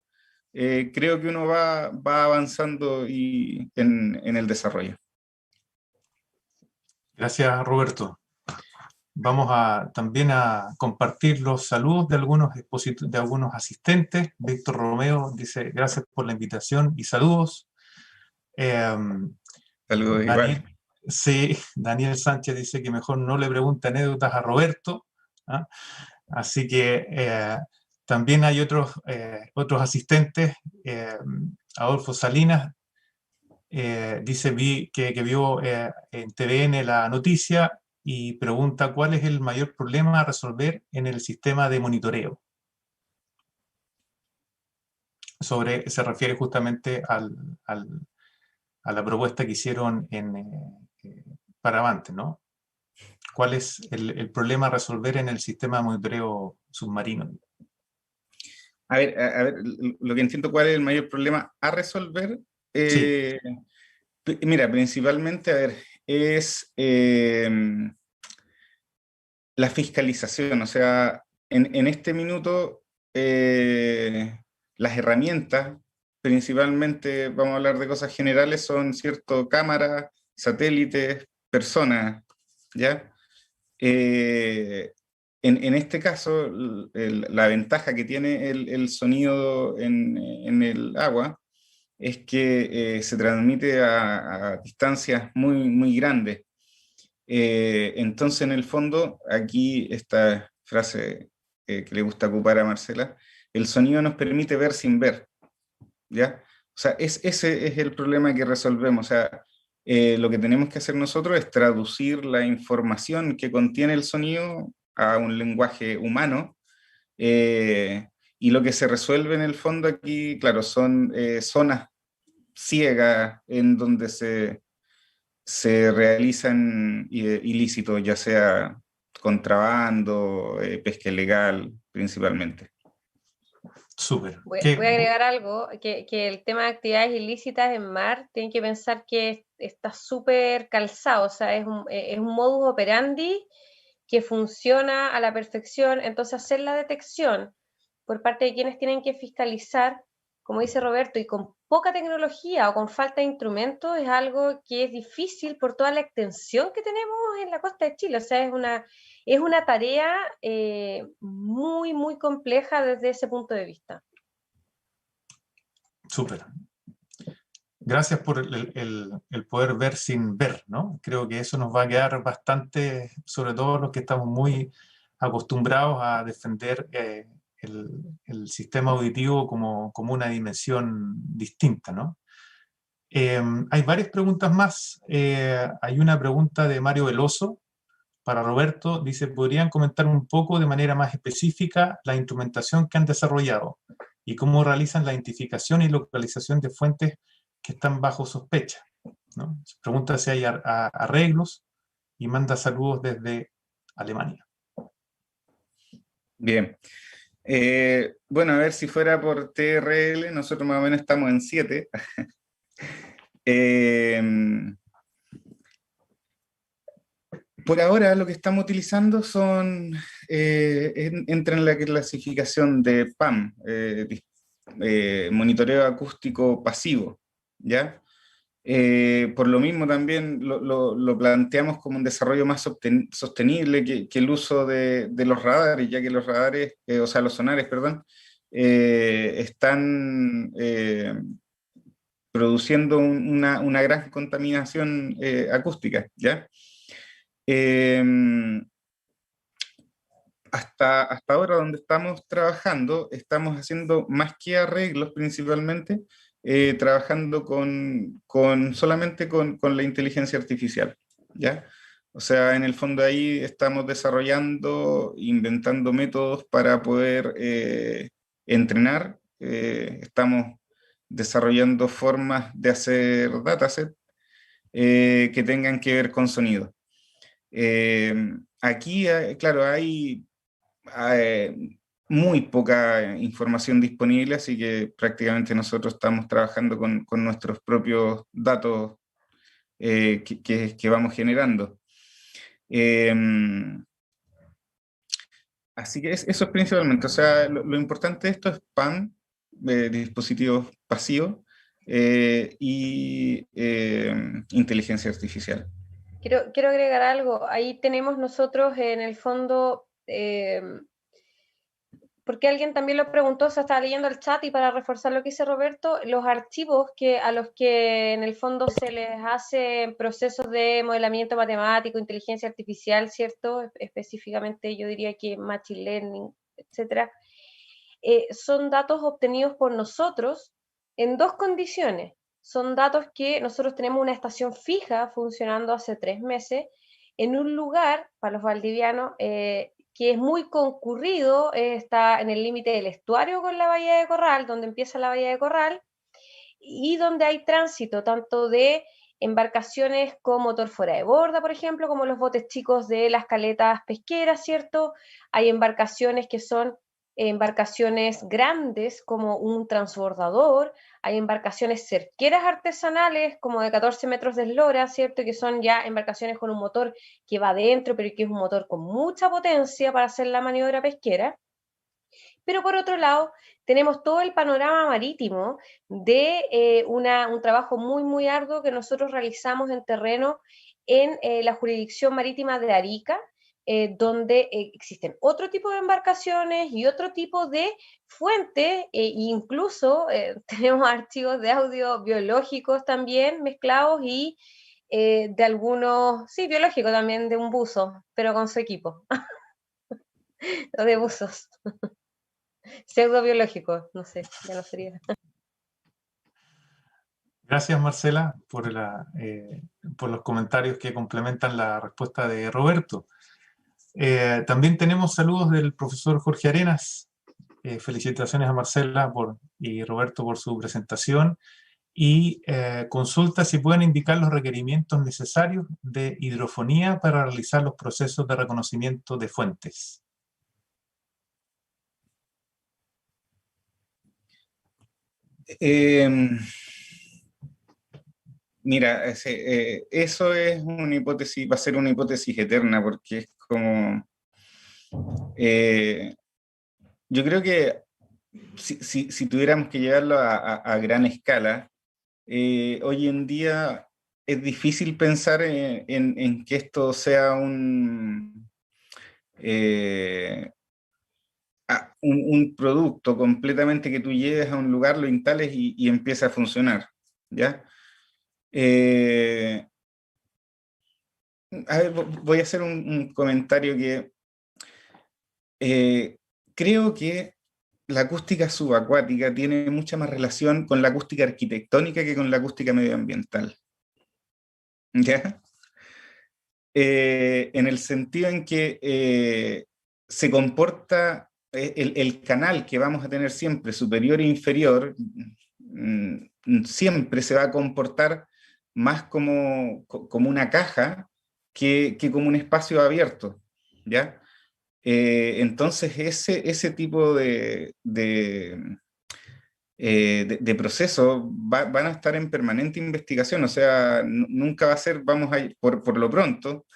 creo que uno va avanzando en el desarrollo. Gracias, Roberto. Vamos también a compartir los saludos de algunos asistentes. Víctor Romeo dice, gracias por la invitación y saludos. Saludos igual. Sí, Daniel Sánchez dice que mejor no le pregunte anécdotas a Roberto, ¿ah? Así que también hay otros asistentes. Adolfo Salinas dice que vio en TVN la noticia y pregunta cuál es el mayor problema a resolver en el sistema de monitoreo. Se refiere justamente a la propuesta que hicieron para Avante, ¿no? ¿Cuál es el problema a resolver en el sistema de monitoreo submarino? A ver, lo que entiendo, ¿cuál es el mayor problema a resolver? Sí. Mira, principalmente, a ver, es la fiscalización. O sea, en este minuto, las herramientas, principalmente, vamos a hablar de cosas generales, son, ¿cierto?, cámaras, satélites, personas, ¿ya? En este caso, la ventaja que tiene el sonido en el agua es que se transmite a distancias muy, muy grandes. Entonces, en el fondo, aquí esta frase que le gusta ocupar a Marcela, el sonido nos permite ver sin ver, ¿ya? O sea, ese es el problema que resolvemos. O sea, lo que tenemos que hacer nosotros es traducir la información que contiene el sonido a un lenguaje humano, y lo que se resuelve en el fondo aquí, claro, son zonas ciegas en donde se realizan ilícitos, ya sea contrabando, pesca ilegal principalmente. Súper. Voy a agregar algo, que el tema de actividades ilícitas en mar, tienen que pensar que está súper calzado, o sea, es un modus operandi que funciona a la perfección. Entonces hacer la detección por parte de quienes tienen que fiscalizar, como dice Roberto, y con poca tecnología o con falta de instrumentos, es algo que es difícil por toda la extensión que tenemos en la costa de Chile. O sea, es una tarea muy, muy compleja desde ese punto de vista. Súper. Gracias por el poder ver sin ver, ¿no? Creo que eso nos va a quedar bastante, sobre todo los que estamos muy acostumbrados a defender el sistema auditivo como una dimensión distinta, ¿no? Hay varias preguntas más. Hay una pregunta de Mario Veloso para Roberto. Dice, ¿podrían comentar un poco de manera más específica la instrumentación que han desarrollado y cómo realizan la identificación y localización de fuentes que están bajo sospecha, ¿no? Se pregunta si hay arreglos y manda saludos desde Alemania. Bien. Bueno, a ver, si fuera por TRL, nosotros más o menos estamos en 7. Por ahora lo que estamos utilizando son, entra en la clasificación de PAM, monitoreo acústico pasivo, ¿ya? Por lo mismo también lo planteamos como un desarrollo más sostenible que el uso de los radares, ya que los radares, o sea, los sonares, perdón, están produciendo una gran contaminación acústica, ¿ya? Hasta ahora donde estamos trabajando, estamos haciendo más que arreglos principalmente, trabajando solamente con la inteligencia artificial, ¿ya? O sea, en el fondo ahí estamos desarrollando, inventando métodos para poder entrenar, estamos desarrollando formas de hacer dataset que tengan que ver con sonido. Aquí, claro, hay muy poca información disponible, así que prácticamente nosotros estamos trabajando con nuestros propios datos que vamos generando. Así que eso es principalmente, o sea, lo importante de esto es PAN, dispositivos pasivos, y inteligencia artificial. Quiero agregar algo. Ahí tenemos nosotros en el fondo, porque alguien también lo preguntó, se estaba leyendo el chat y para reforzar lo que dice Roberto, los archivos a los que en el fondo se les hace procesos de modelamiento matemático, inteligencia artificial, ¿cierto? Específicamente yo diría que machine learning, etcétera, son datos obtenidos por nosotros en dos condiciones. Son datos que nosotros tenemos una estación fija funcionando hace 3 meses en un lugar, para los valdivianos, que es muy concurrido, está en el límite del estuario con la bahía de Corral, donde empieza la bahía de Corral, y donde hay tránsito tanto de embarcaciones con motor fuera de borda, por ejemplo, como los botes chicos de las caletas pesqueras, ¿cierto? Hay embarcaciones que son embarcaciones grandes como un transbordador, hay embarcaciones cerqueras artesanales como de 14 metros de eslora, ¿cierto? Que son ya embarcaciones con un motor que va adentro, pero que es un motor con mucha potencia para hacer la maniobra pesquera. Pero por otro lado, tenemos todo el panorama marítimo de un trabajo muy, muy arduo que nosotros realizamos en terreno en la jurisdicción marítima de Arica, donde existen otro tipo de embarcaciones y otro tipo de fuentes, incluso tenemos archivos de audio biológicos también mezclados y de algunos, sí, biológicos también, de un buzo, pero con su equipo, o de buzos. Pseudobiológico, no sé, ya no sería. Gracias, Marcela, por los comentarios que complementan la respuesta de Roberto. También tenemos saludos del profesor Jorge Arenas. Felicitaciones a Marcela y Roberto por su presentación. Y consulta si pueden indicar los requerimientos necesarios de hidrofonía para realizar los procesos de reconocimiento de fuentes. Mira, eso es una hipótesis, va a ser una hipótesis eterna, porque es como... yo creo que si tuviéramos que llevarlo a gran escala, hoy en día es difícil pensar en que esto sea un producto completamente que tú lleves a un lugar, lo instales y empieza a funcionar, ¿ya? A ver, voy a hacer un comentario que creo que la acústica subacuática tiene mucha más relación con la acústica arquitectónica que con la acústica medioambiental, ¿ya? En el sentido en que se comporta el canal que vamos a tener siempre, superior e inferior, siempre se va a comportar más como una caja que como un espacio abierto, ¿ya? Entonces ese tipo de procesos van a estar en permanente investigación, o sea, nunca va a ser, vamos a ir, por lo pronto,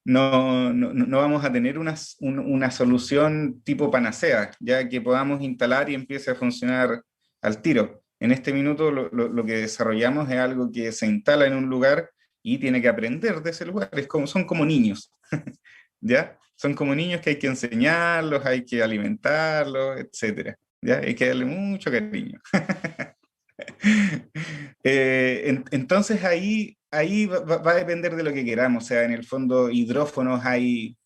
no vamos a tener una solución tipo panacea, ya que podamos instalar y empiece a funcionar al tiro. En este minuto lo que desarrollamos es algo que se instala en un lugar y tiene que aprender de ese lugar. Son como niños, ¿ya? Son como niños que hay que enseñarlos, hay que alimentarlos, etc. ¿Ya? Hay que darle mucho cariño. Entonces ahí va a depender de lo que queramos. O sea, en el fondo hidrófonos hay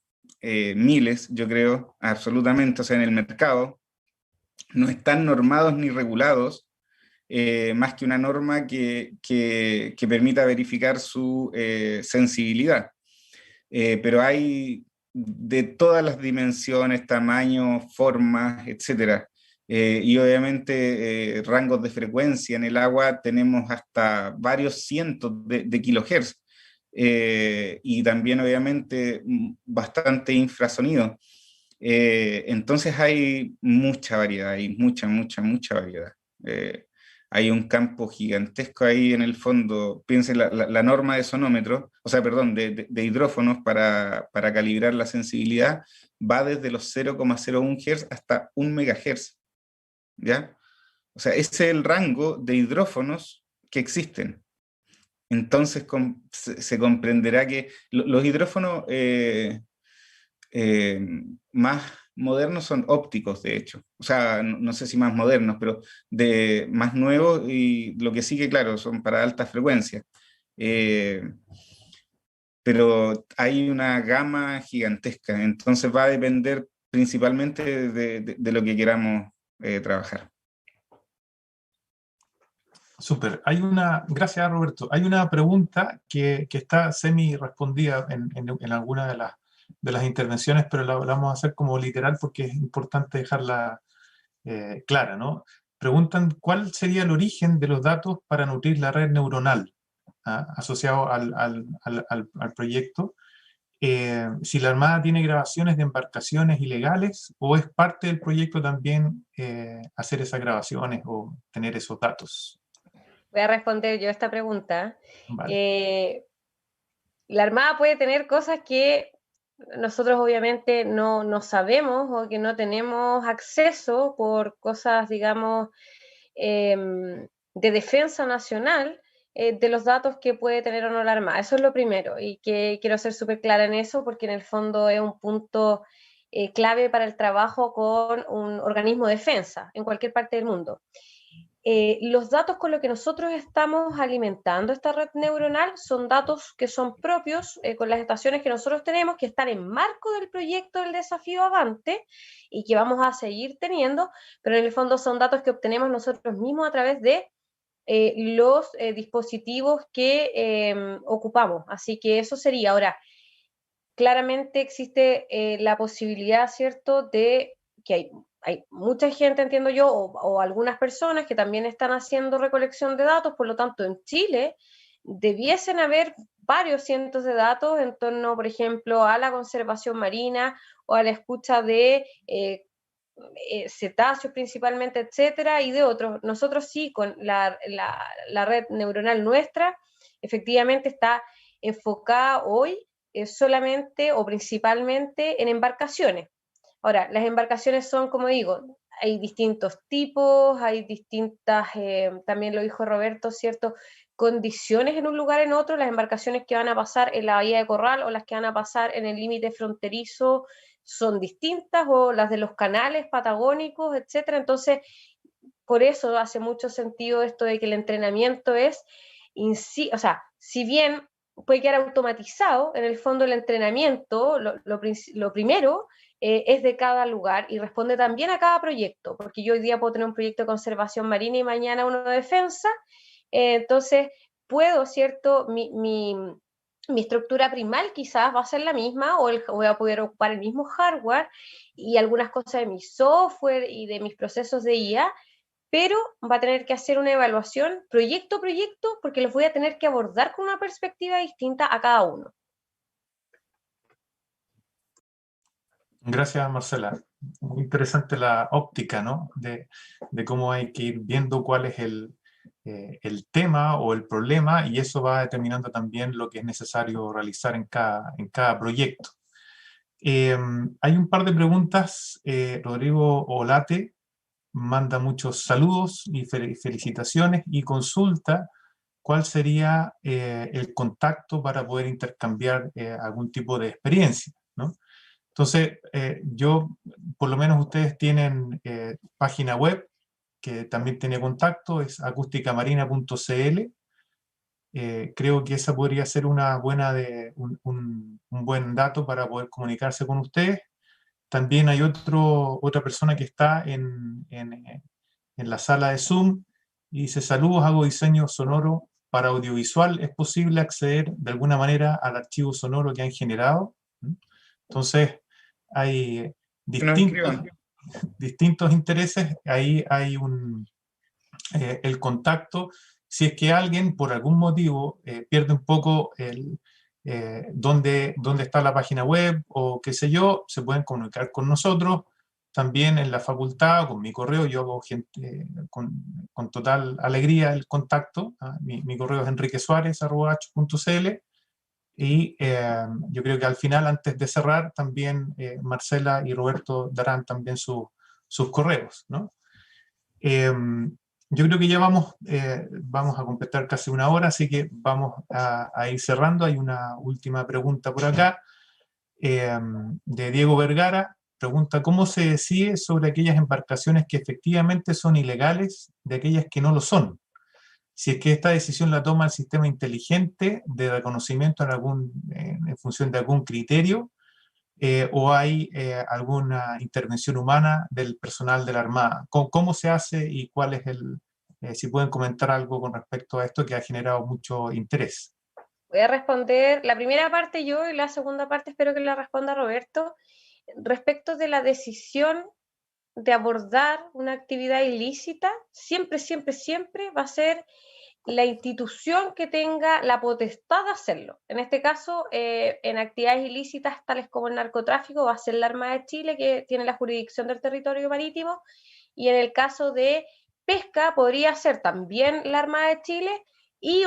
miles, yo creo, absolutamente. O sea, en el mercado no están normados ni regulados, más que una norma que permita verificar su sensibilidad. Pero hay de todas las dimensiones, tamaños, formas, etcétera. Y obviamente rangos de frecuencia en el agua tenemos hasta varios cientos de kilohertz. Y también obviamente bastante infrasonido. Entonces hay mucha variedad, hay mucha variedad. Hay un campo gigantesco ahí en el fondo. Piensen la norma de sonómetro, o sea, perdón, de hidrófonos para calibrar la sensibilidad, va desde los 0,01 Hz hasta 1 MHz, ¿ya? O sea, ese es el rango de hidrófonos que existen. Entonces se comprenderá que los hidrófonos más modernos son ópticos, de hecho. O sea, no sé si más modernos, pero de más nuevos, y lo que sigue, claro, son para alta frecuencia. Pero hay una gama gigantesca, entonces va a depender principalmente de lo que queramos trabajar. Súper. Gracias, Roberto. Hay una pregunta que está semi-respondida en alguna de las intervenciones, pero la vamos a hacer como literal porque es importante dejarla clara, ¿no? Preguntan cuál sería el origen de los datos para nutrir la red neuronal asociado al proyecto. Si la Armada tiene grabaciones de embarcaciones ilegales o es parte del proyecto también hacer esas grabaciones o tener esos datos. Voy a responder yo esta pregunta. Vale. La Armada puede tener cosas que nosotros obviamente no sabemos o que no tenemos acceso por cosas, digamos, de defensa nacional, de los datos que puede tener o no la Armada. Eso es lo primero, y que quiero ser súper clara en eso porque en el fondo es un punto clave para el trabajo con un organismo de defensa en cualquier parte del mundo. Los datos con los que nosotros estamos alimentando esta red neuronal son datos que son propios con las estaciones que nosotros tenemos, que están en marco del proyecto del desafío Avante y que vamos a seguir teniendo, pero en el fondo son datos que obtenemos nosotros mismos a través de los dispositivos que ocupamos. Así que eso sería. Ahora, claramente existe la posibilidad, ¿cierto?, de que hay mucha gente, entiendo yo, o algunas personas que también están haciendo recolección de datos, por lo tanto, en Chile debiesen haber varios cientos de datos en torno, por ejemplo, a la conservación marina o a la escucha de cetáceos principalmente, etcétera, y de otros. Nosotros sí, con la red neuronal nuestra, efectivamente está enfocada hoy solamente o principalmente en embarcaciones. Ahora, las embarcaciones son, como digo, hay distintos tipos, hay distintas, también lo dijo Roberto, ¿cierto?, condiciones en un lugar en otro, las embarcaciones que van a pasar en la bahía de Corral o las que van a pasar en el límite fronterizo son distintas, o las de los canales patagónicos, etcétera. Entonces, por eso hace mucho sentido esto de que el entrenamiento es, o sea, si bien puede quedar automatizado, en el fondo el entrenamiento, lo primero, es de cada lugar y responde también a cada proyecto, porque yo hoy día puedo tener un proyecto de conservación marina y mañana uno de defensa, entonces puedo, ¿cierto?, mi estructura primal quizás va a ser la misma, o voy a poder ocupar el mismo hardware y algunas cosas de mi software y de mis procesos de IA, pero va a tener que hacer una evaluación proyecto a proyecto porque los voy a tener que abordar con una perspectiva distinta a cada uno. Gracias, Marcela. Muy interesante la óptica, ¿no?, de cómo hay que ir viendo cuál es el tema o el problema, y eso va determinando también lo que es necesario realizar en cada proyecto. Hay un par de preguntas. Rodrigo Olate manda muchos saludos y felicitaciones y consulta cuál sería el contacto para poder intercambiar algún tipo de experiencia, ¿no? Entonces, por lo menos ustedes tienen página web que también tiene contacto, es acústicamarina.cl. Creo que esa podría ser una buena un buen dato para poder comunicarse con ustedes. También hay otra persona que está en la sala de Zoom y dice: saludos, hago diseño sonoro para audiovisual. ¿Es posible acceder de alguna manera al archivo sonoro que han generado? Entonces, hay distintos intereses. Ahí hay el contacto. Si es que alguien, por algún motivo, pierde un poco dónde está la página web o qué sé yo, se pueden comunicar con nosotros. También en la facultad, con mi correo, yo hago con total alegría el contacto. Mi correo es enriquesuarez@h.cl. Y yo creo que al final, antes de cerrar, también Marcela y Roberto darán también sus correos, ¿no? Yo creo que ya vamos a completar casi una hora, así que vamos a ir cerrando. Hay una última pregunta por acá, de Diego Vergara. Pregunta: ¿cómo se decide sobre aquellas embarcaciones que efectivamente son ilegales de aquellas que no lo son? Si es que esta decisión la toma el sistema inteligente de reconocimiento en función de algún criterio, o hay alguna intervención humana del personal de la Armada. ¿Cómo se hace y cuál es si pueden comentar algo con respecto a esto que ha generado mucho interés? Voy a responder la primera parte yo y la segunda parte espero que la responda Roberto. Respecto de la decisión de abordar una actividad ilícita, siempre va a ser la institución que tenga la potestad de hacerlo. En este caso, en actividades ilícitas tales como el narcotráfico, va a ser la Armada de Chile, que tiene la jurisdicción del territorio marítimo, y en el caso de pesca podría ser también la Armada de Chile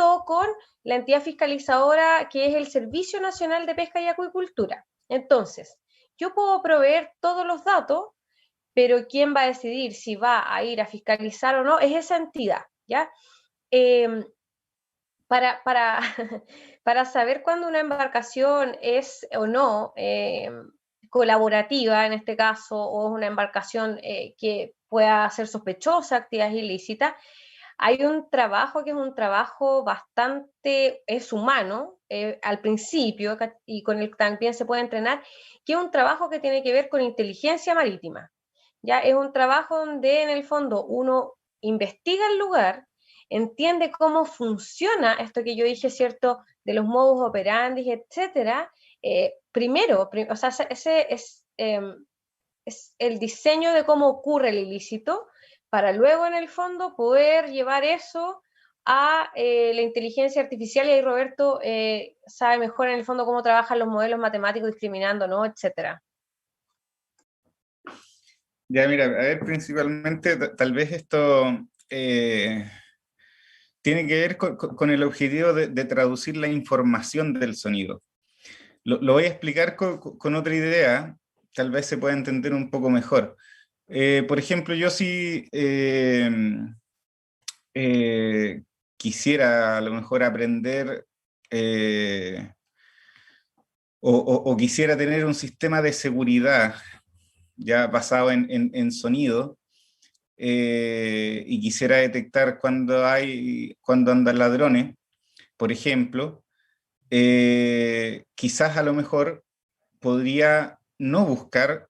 o con la entidad fiscalizadora, que es el Servicio Nacional de Pesca y Acuicultura. Entonces, yo puedo proveer todos los datos, pero ¿quién va a decidir si va a ir a fiscalizar o no? Es esa entidad, ¿ya? Para saber cuándo una embarcación es o no colaborativa, en este caso, o es una embarcación que pueda ser sospechosa, actividades ilícitas, hay un trabajo que es un trabajo bastante, es humano al principio, y con el que también se puede entrenar, que es un trabajo que tiene que ver con inteligencia marítima. Ya es un trabajo donde en el fondo uno investiga el lugar, entiende cómo funciona esto que yo dije, ¿cierto? De los modus operandi, etcétera. Primero, o sea, ese es el diseño de cómo ocurre el ilícito, para luego en el fondo poder llevar eso a la inteligencia artificial, y ahí Roberto sabe mejor en el fondo cómo trabajan los modelos matemáticos discriminando, ¿no? Etcétera. Ya, mira, a ver, principalmente, tal vez esto tiene que ver con el objetivo de traducir la información del sonido. Lo voy a explicar con otra idea, tal vez se pueda entender un poco mejor. Por ejemplo, yo si quisiera a lo mejor aprender o quisiera tener un sistema de seguridad ya basado en sonido, y quisiera detectar cuando andan ladrones, por ejemplo, quizás a lo mejor podría no buscar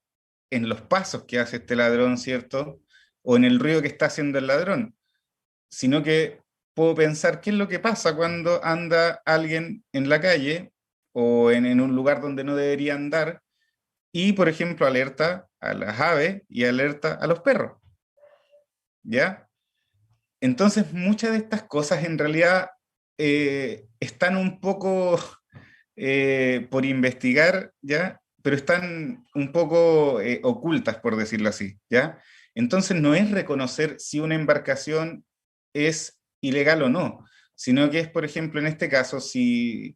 en los pasos que hace este ladrón, ¿cierto? O en el ruido que está haciendo el ladrón, sino que puedo pensar qué es lo que pasa cuando anda alguien en la calle o en un lugar donde no debería andar, y, por ejemplo, alerta a las aves y alerta a los perros, ¿ya? Entonces, muchas de estas cosas en realidad están un poco por investigar, ¿ya? Pero están un poco ocultas, por decirlo así, ¿ya? Entonces, no es reconocer si una embarcación es ilegal o no, sino que es, por ejemplo, en este caso, si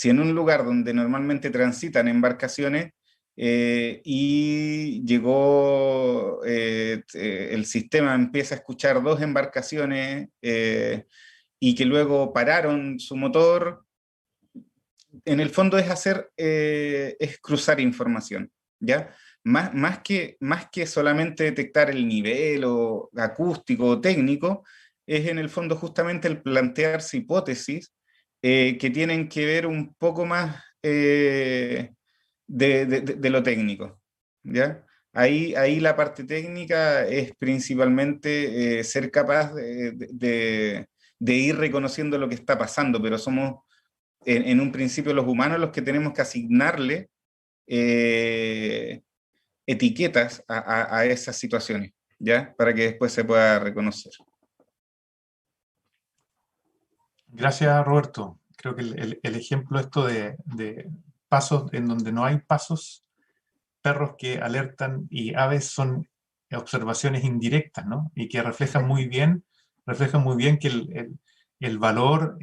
en un lugar donde normalmente transitan embarcaciones, y llegó, el sistema empieza a escuchar 2 embarcaciones y que luego pararon su motor. En el fondo es cruzar información, ¿ya? Más que solamente detectar el nivel o acústico o técnico, es en el fondo justamente el plantearse hipótesis que tienen que ver un poco más de lo técnico, ¿ya? Ahí la parte técnica es principalmente ser capaz de ir reconociendo lo que está pasando, pero somos en un principio los humanos los que tenemos que asignarle etiquetas a esas situaciones, ¿ya? Para que después se pueda reconocer. Gracias, Roberto. Creo que el ejemplo esto de pasos en donde no hay pasos, perros que alertan y aves son observaciones indirectas, ¿no? Y que reflejan muy bien que el valor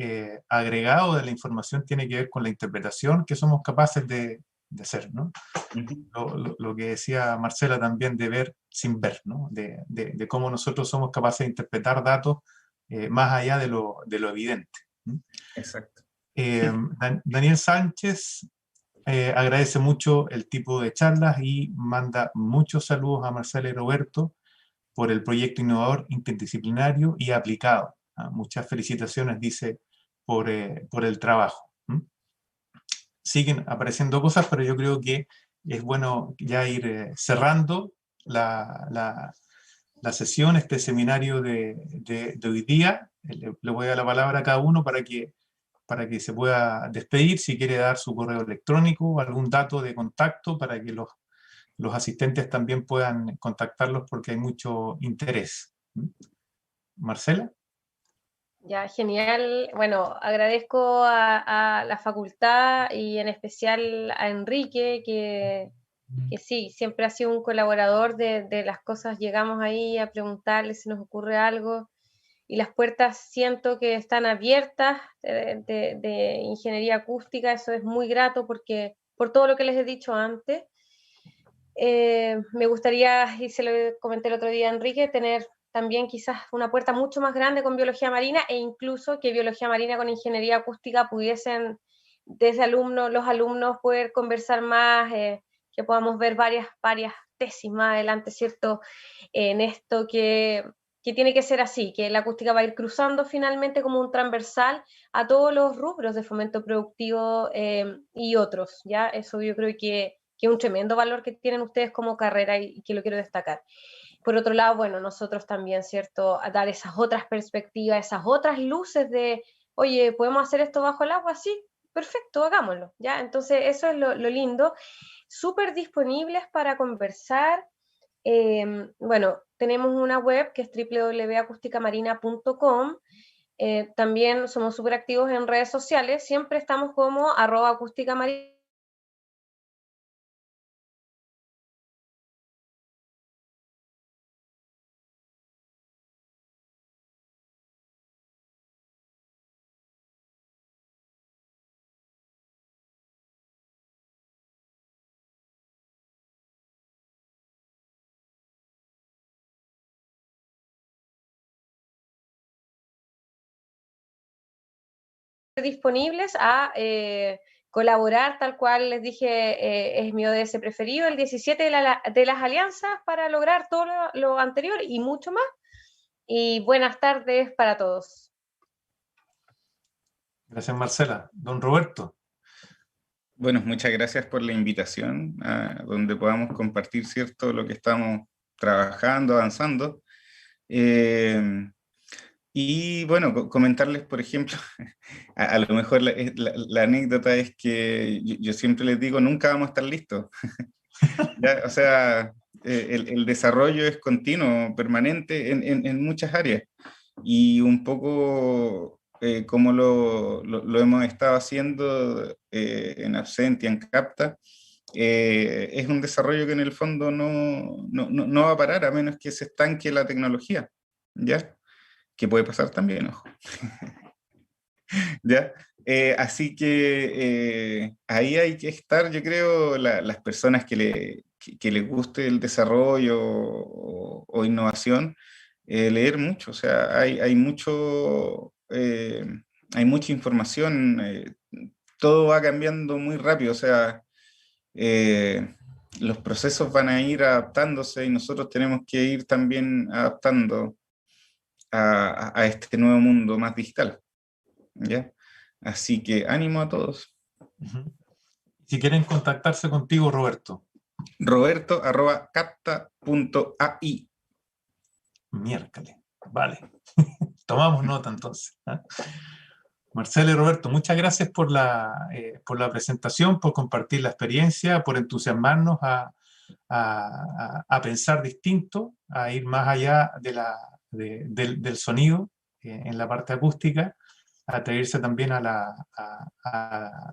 agregado de la información tiene que ver con la interpretación que somos capaces de hacer, ¿no? Lo que decía Marcela también de ver sin ver, ¿no? De cómo nosotros somos capaces de interpretar datos más allá de lo evidente. Exacto. Daniel Sánchez agradece mucho el tipo de charlas y manda muchos saludos a Marcela y Roberto por el proyecto innovador, interdisciplinario y aplicado. Muchas felicitaciones, dice, por el trabajo. Siguen apareciendo cosas, pero yo creo que es bueno ya ir cerrando la sesión, este seminario de hoy día. Le voy a dar la palabra a cada uno para que se pueda despedir, si quiere dar su correo electrónico o algún dato de contacto para que los asistentes también puedan contactarlos porque hay mucho interés. Marcela. Ya, genial. Bueno, agradezco a la facultad y en especial a Enrique, que sí, siempre ha sido un colaborador de las cosas. Llegamos ahí a preguntarle si nos ocurre algo y las puertas siento que están abiertas de ingeniería acústica. Eso es muy grato porque por todo lo que les he dicho antes. Me gustaría, y se lo comenté el otro día a Enrique, tener también quizás una puerta mucho más grande con biología marina e incluso que biología marina con ingeniería acústica pudiesen desde los alumnos poder conversar más, que podamos ver varias tesis más adelante, ¿cierto? En esto que tiene que ser así, que la acústica va a ir cruzando finalmente como un transversal a todos los rubros de fomento productivo y otros, ¿ya? Eso yo creo que es un tremendo valor que tienen ustedes como carrera y que lo quiero destacar. Por otro lado, bueno, nosotros también, ¿cierto? A dar esas otras perspectivas, esas otras luces de, oye, ¿podemos hacer esto bajo el agua? Sí, perfecto, hagámoslo, ¿ya? Entonces, eso es lo lindo. Súper disponibles para conversar. Bueno, tenemos una web que es www.acústicamarina.com. También somos súper activos en redes sociales. Siempre estamos como @acústicamarina. Disponibles a colaborar, tal cual les dije, es mi ODS preferido, el 17 de las alianzas para lograr todo lo anterior y mucho más. Y buenas tardes para todos. Gracias, Marcela. Don Roberto. Bueno, muchas gracias por la invitación a donde podamos compartir, ¿cierto?, lo que estamos trabajando, avanzando. Y bueno, comentarles, por ejemplo, a lo mejor la anécdota es que yo siempre les digo, nunca vamos a estar listos. ¿Ya? O sea, el desarrollo es continuo, permanente en muchas áreas. Y un poco como lo hemos estado haciendo en Absentia, en Capta, es un desarrollo que en el fondo no va a parar a menos que se estanque la tecnología, ¿ya? Que puede pasar también, ojo. ¿Ya? Así que ahí hay que estar, yo creo, las personas que les guste el desarrollo o innovación, leer mucho. O sea, hay mucha información, todo va cambiando muy rápido. O sea, los procesos van a ir adaptándose y nosotros tenemos que ir también adaptando a este nuevo mundo más digital, ¿ya? Así que ánimo a todos. Si quieren contactarse contigo, Roberto. Roberto@capta.ai. Miércoles. Vale. Tomamos nota entonces. Marcela y Roberto, muchas gracias por la presentación, por compartir la experiencia, por entusiasmarnos a pensar distinto, a ir más allá del sonido en la parte acústica, a atreverse también a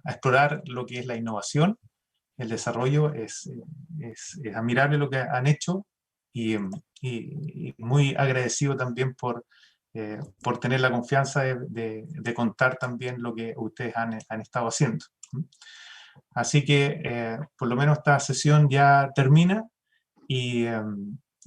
explorar lo que es la innovación, el desarrollo. Es admirable lo que han hecho y muy agradecido también por tener la confianza de contar también lo que ustedes han estado haciendo. Así que por lo menos esta sesión ya termina y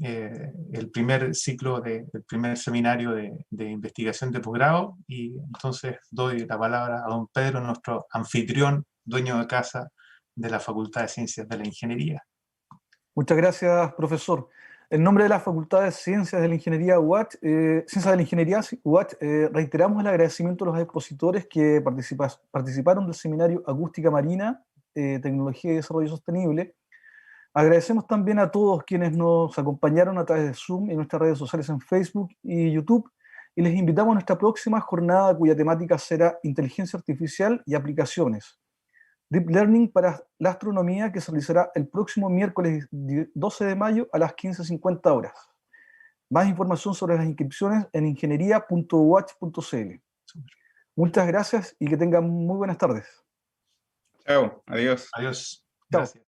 el primer ciclo, el primer seminario de investigación de posgrado, y entonces doy la palabra a don Pedro, nuestro anfitrión, dueño de casa de la Facultad de Ciencias de la Ingeniería. Muchas gracias, profesor. En nombre de la Facultad de Ciencias de la Ingeniería UAT, reiteramos el agradecimiento a los expositores que participaron del seminario Acústica Marina, Tecnología y Desarrollo Sostenible. Agradecemos también a todos quienes nos acompañaron a través de Zoom en nuestras redes sociales en Facebook y YouTube, y les invitamos a nuestra próxima jornada cuya temática será Inteligencia Artificial y Aplicaciones. Deep Learning para la Astronomía, que se realizará el próximo miércoles 12 de mayo a las 15:50 horas. Más información sobre las inscripciones en ingeniería.uach.cl. Muchas gracias y que tengan muy buenas tardes. Chao, adiós. Adiós. Chao. Gracias.